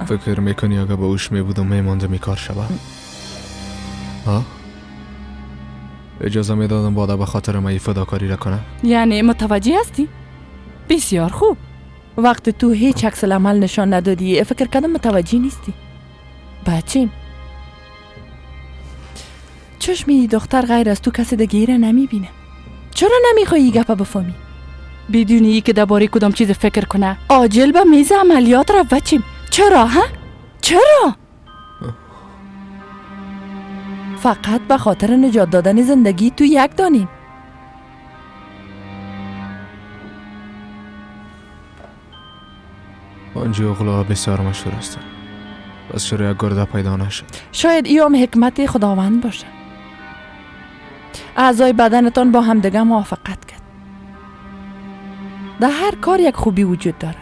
فکر میکنی اگه با اوش میبودم میمانده میکار شبه؟ ها؟ اجازه میدادم باده به خاطر ما فداکاری را کنه؟ یعنی متوجه هستی؟ بسیار خوب. وقت تو هیچ عکس العمل نشان ندادی فکر کردم متوجه نیستی. بچیم چشمی دختر غیر از تو کسی دیگه را نمیبینه. چرا نمیخوایی گپا بفهمی؟ بدون ای که درباره کدام چیز فکر کنه عاجل به میز عملیات را بچیم. چرا ها؟ چرا؟ فقط به خاطر نجات دادن زندگی تو یک دانیم. آنجا اغلا بسیار مشهور هستن، بس چرا یک گرده پیدا نشد؟ شاید ایام حکمت خداوند باشه. اعضای بدنتان با همدیگه موافقت کرد. در هر کار یک خوبی وجود داره.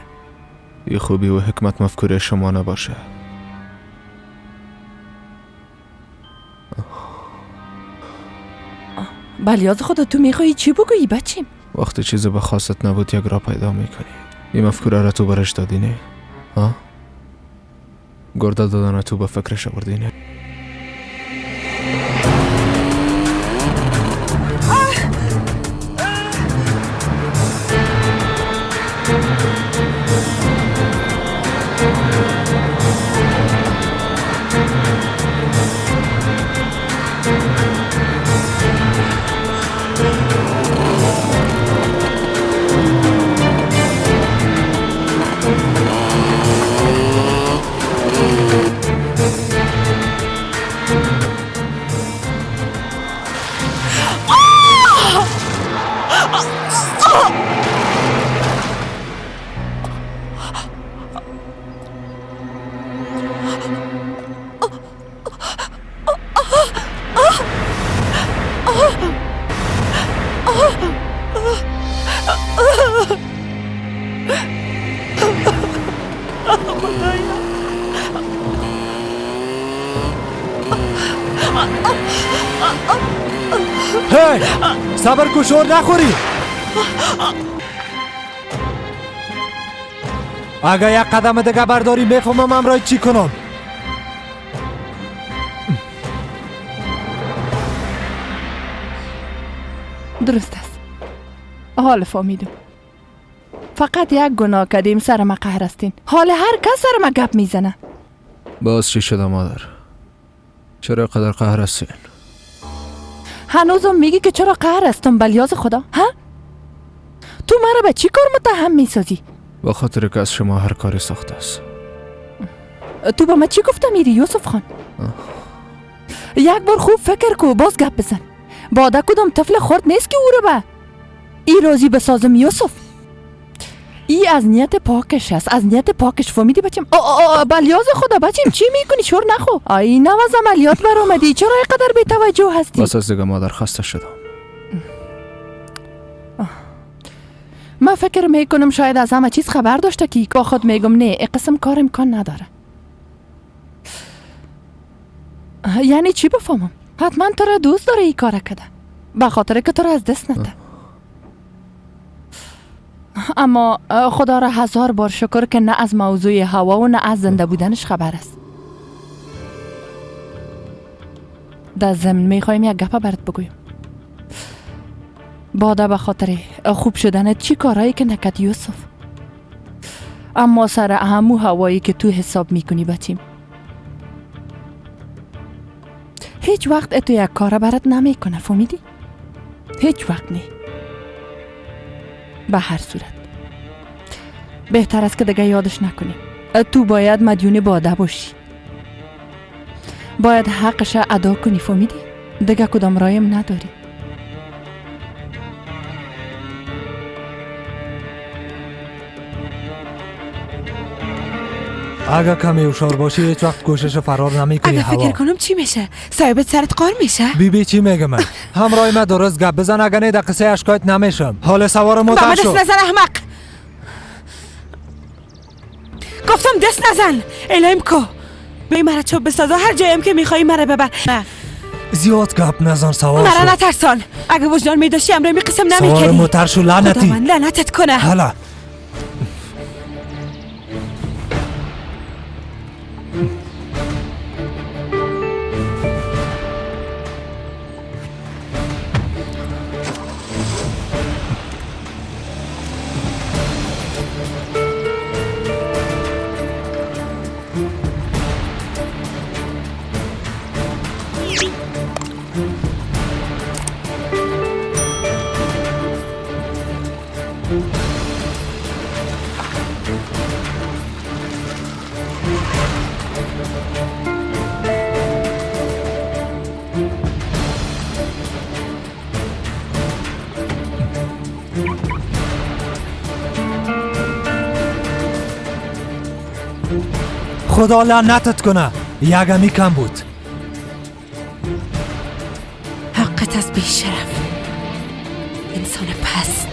یه خوبی و حکمت مفکوره شما نباشه. بلیاز خدا تو میخوایی چی بگویی بچیم؟ وقتی چیز به خواست نبود یک را پیدا میکنی. این مفکوره را تو برش دادی نه؟ ها؟ گرده دادن تو به فکرش آوردی نه؟ هی صبر کو شور نخوری. اگه یک قدم دیگه برداری میفهمم امروز چی کنم. درست است. حال فهمیدم. فقط یک گناه کردیم سر ما قهر استین. حال هر کس سر ما گپ میزنه. باز چی شده مادر؟ چرا قدر قهر هستین؟ هنوزم میگی که چرا قهر هستم بلیاز خدا؟ ها؟ تو مرا به چی کار متهم میسازی؟ با خاطر که از شما هر کاری ساخته است. تو با من چی گفته میری یوسف خان؟ یک بار خوب فکر کو باز گپ بزن. باده کدام طفل خورد نیست که او رو به ای راضی بسازم یوسف. ای از نیت پاکش است، از نیت پاکش. فهمیدی بچم؟ بلیاز خدا بچم چی میکنی؟ شور نخو. آی نواز عملیات بر اومدی، چرا اینقدر بی توجه هستی؟ بس از دیگه مادر، خسته شدم. من فکر میکنم شاید از همه چیز خبر داشته که با خود میگم نه این قسم کار امکان نداره. یعنی چی بفهمم؟ حتما تو را دوست داره این کار کده، به خاطر که تو را از دست نده. اما خدا را 1000 بار شکر که نه از موضوع هوا و نه از زنده بودنش خبر است. در ضمن میخوایم یک گپه برات بگویم. باده به خاطر خوب شدن چی کارهایی که نکرد یوسف. اما سر همو هوایی که تو حساب میکنی بچیم، هیچ وقت تو یک کار برات نمیکنه. فهمیدی؟ هیچ وقت نه. به هر صورت بهتر است که دیگه یادش نکنی. تو باید مدیون باده باشی، باید حقش ادا کنی. فهمیدی؟ دیگه کدام رایم نداری. اگه کمی هوشیار باشی هیچ وقت کوشش فرار نمیکنی. اگه فکر کنم چی میشه؟ صاحبت سرت قار میشه؟ بیبی چی میگه من؟ همراه من درست گپ بزن، اگه نه در قصه اشکایت نمیشم. حال سوار موتر شو. بابا دست نزن احمق. گفتم دست نزن. الهیم کو بی مرا چوب بساز و هر جایم که میخوایی مرا ببر. زیاد گپ نزن سوار شو. مرا نترسان. اگه وجدان میداشتی امره می قسم نمیکردی. سوار موتر شو لعنتی. خدا من لعنتت کنه. حالا خدا لعنتت کنه. یگمی کم بود. حقت از بی شرف انسان پست.